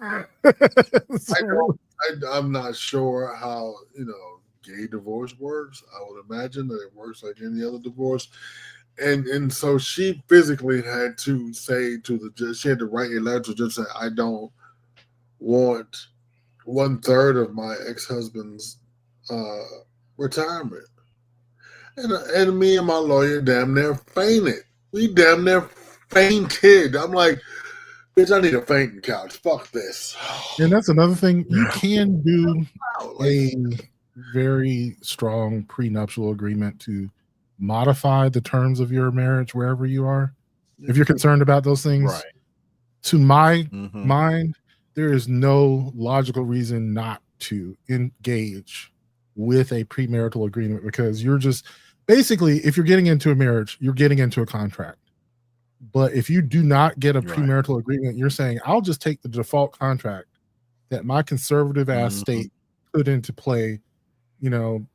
I'm not sure how gay divorce works. I would imagine that it works like any other divorce. And so she physically had to say to the judge, she had to write a letter to the judge saying, I don't want 1/3 of my ex-husband's retirement. And me and my lawyer damn near fainted. We damn near fainted. I'm like, bitch, I need a fainting couch. Fuck this. And that's another thing. You can do a very strong prenuptial agreement to modify the terms of your marriage wherever you are. If you're concerned about those things, Right. to my Mhm. mind, there is no logical reason not to engage with a premarital agreement, because you're just basically, if you're getting into a marriage, you're getting into a contract. But if you do not get a Right. premarital agreement, you're saying, I'll just take the default contract that my conservative ass Mhm. state put into play, you know,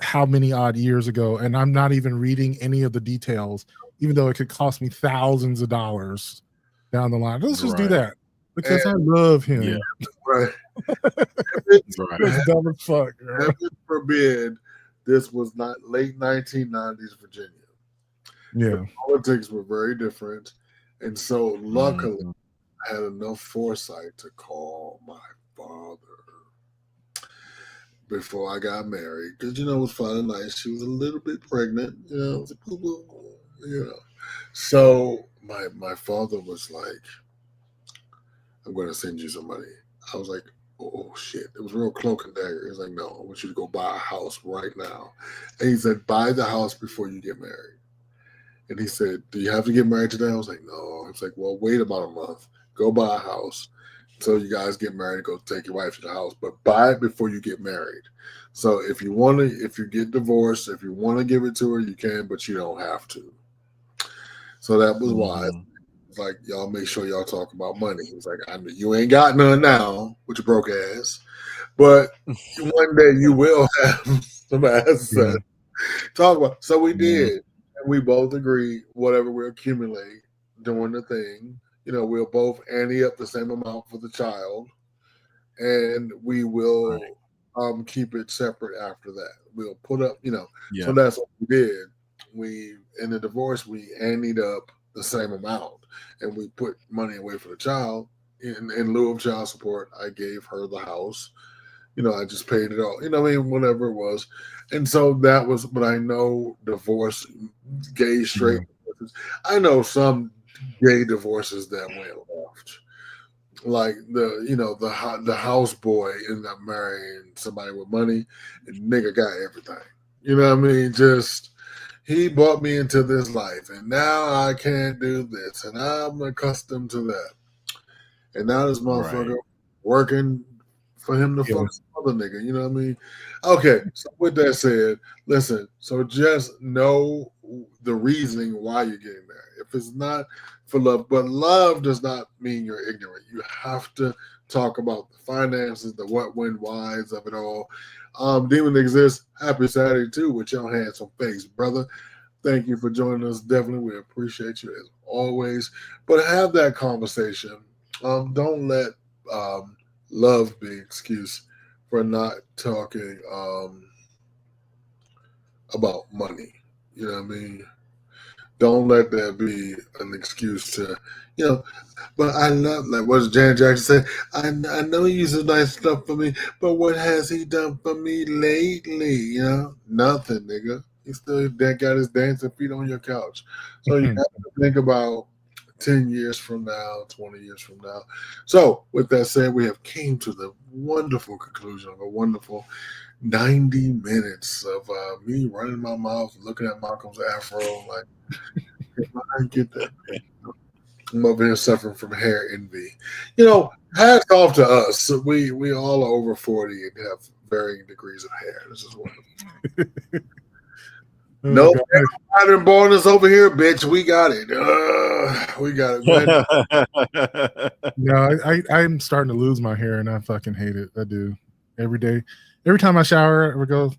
how many odd years ago, and I'm not even reading any of the details, even though it could cost me thousands of dollars down the line. Let's just do Right. that because I And love him. Yeah. right, Right. That's dumb as fuck. Bro. heaven forbid this was not late 1990s Virginia. Yeah. Politics were very different, and so luckily Mhm. I had enough foresight to call my father before I got married, because it was fun and nice. She was a little bit pregnant, it was a poo-poo. So my father was like, I'm going to send you some money. I was like, oh shit. It was real cloak and dagger. He was like, no, I want you to go buy a house right now. And he said, buy the house before you get married. And he said, do you have to get married today? I was like, no. He was like, well, wait about a month. Go buy a house. So you guys get married, go take your wife to the house, but buy it before you get married. So if you get divorced, if you want to give it to her, you can, but you don't have to. So that was wise. Mhm. It's like, y'all make sure y'all talk about money. He was like, I know you ain't got none now with your broke ass, but one day you will have some assets. Talk about. So we did. And we both agreed whatever we accumulate doing the thing, we'll both ante up the same amount for the child, and we will keep it separate after that. We'll put up, Yeah. so that's what we did. We, in the divorce, we anteed up the same amount, and we put money away for the child. In lieu of child support, I gave her the house. I just paid it all. Whatever it was. And so that was, but I know divorce, gay, straight divorces. I know some gay divorces that went left. Like the house boy ended up marrying somebody with money, and nigga got everything. You know what I mean? Just he brought me into this life, and now I can't do this, and I'm accustomed to that. And now this motherfucker working for him to fuck some other nigga. You know what I mean? Okay, so with that said, listen, so just know the reasoning why you're getting there. If it's not for love, but love does not mean you're ignorant. You have to talk about the finances, the what, when, whys of it all. Demon Exists, happy Saturday too with your handsome face, brother. Thank you for joining us. Definitely, we appreciate you as always. But have that conversation. Don't let love be excuse for not talking about money. You know what I mean? Don't let that be an excuse to, but I love, like what Janet Jackson said, I know he uses nice stuff for me, but what has he done for me lately? Nothing, nigga. He still got his dancing feet on your couch. So you have to think about 10 years from now, 20 years from now. So with that said, we have came to the wonderful conclusion of a wonderful 90 minutes of me running my mouth, looking at Malcolm's afro, like, I get that. I'm over here suffering from hair envy. Hats off to us. We all are over 40 and have varying degrees of hair. This is wonderful. No pattern bonus over here, bitch. We got it. We got it. No, I'm starting to lose my hair, and I fucking hate it. I do every day. Every time I shower, I would go,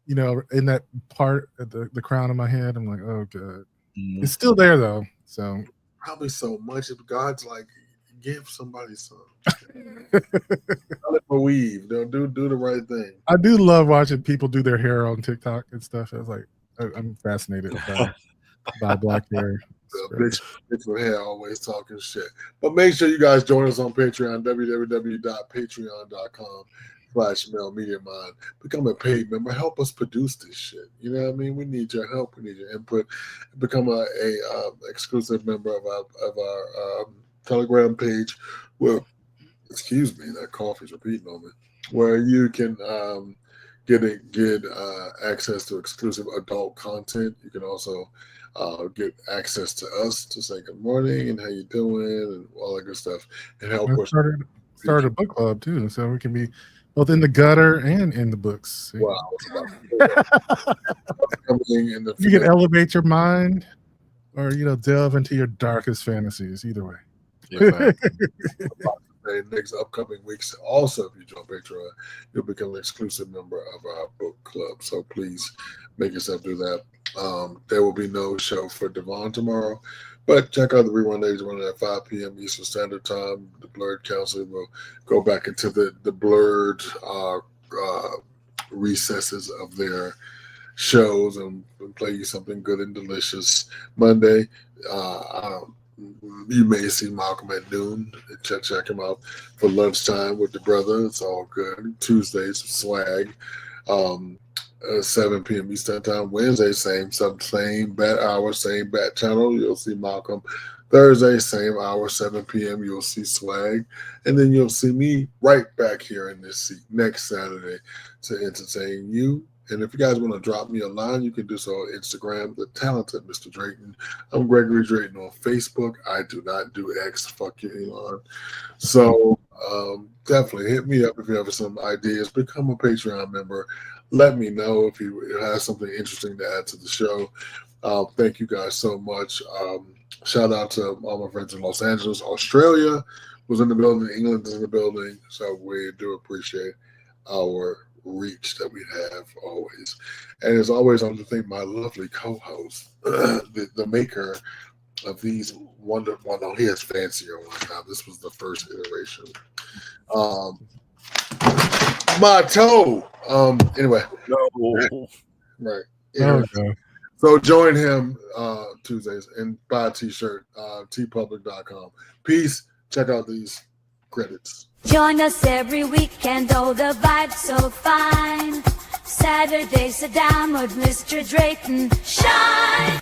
in that part at the crown of my head. I'm like, oh god, it's still there though. So probably so much. If God's like, give somebody some. Weave. Don't do the right thing. I do love watching people do their hair on TikTok and stuff. I was like, I'm fascinated by black hair. Bitch with hair always talking shit. But make sure you guys join us on Patreon, www.patreon.com/MelMediaMind. Become a paid member. Help us produce this shit. You know what I mean? We need your help. We need your input. Become a exclusive member of our Telegram page. Well, excuse me, that coffee's repeating on me. Where you can get access to exclusive adult content. You can also get access to us to say good morning and how you doing and all that good stuff, and help We us. started a book club too, so we can be both in the gutter and in the books. See? Wow. You can elevate your mind, or delve into your darkest fantasies. Either way. Next upcoming weeks, also, if you join Patreon, you'll become an exclusive member of our book club. So please make yourself do that. There will be no show for Devon tomorrow, but check out the rerun days running at 5 p.m. Eastern Standard Time. The Blurred Council will go back into the blurred recesses of their shows and play you something good and delicious. Monday, you may see Malcolm at noon. Check him out for lunchtime with the brother. It's all good. Tuesdays, swag. 7 p.m. Eastern Time. Wednesday, same bat hour, same bat channel. You'll see Malcolm. Thursday, same hour, 7 p.m. You'll see swag. And then you'll see me right back here in this seat next Saturday to entertain you. And if you guys want to drop me a line, you can do so on Instagram, The Talented Mr. Drayton. I'm Gregory Drayton on Facebook. I do not do X. Fuck you, Elon. So definitely hit me up if you have some ideas. Become a Patreon member. Let me know if you have something interesting to add to the show. Thank you guys so much. Shout out to all my friends in Los Angeles. Australia was in the building. England is in the building. So we do appreciate our reach that we have always. And as always, I want to thank my lovely co-host, the maker of these wonderful, well, no, he has fancier ones now. This was the first iteration. My toe. Anyway. No. Right. Oh, no. So join him Tuesdays and buy a t-shirt, tpublic.com. Peace. Check out these credits. Join us every weekend, oh, the vibe's so fine. Saturday, sit down with Mr. Drayton. Shine!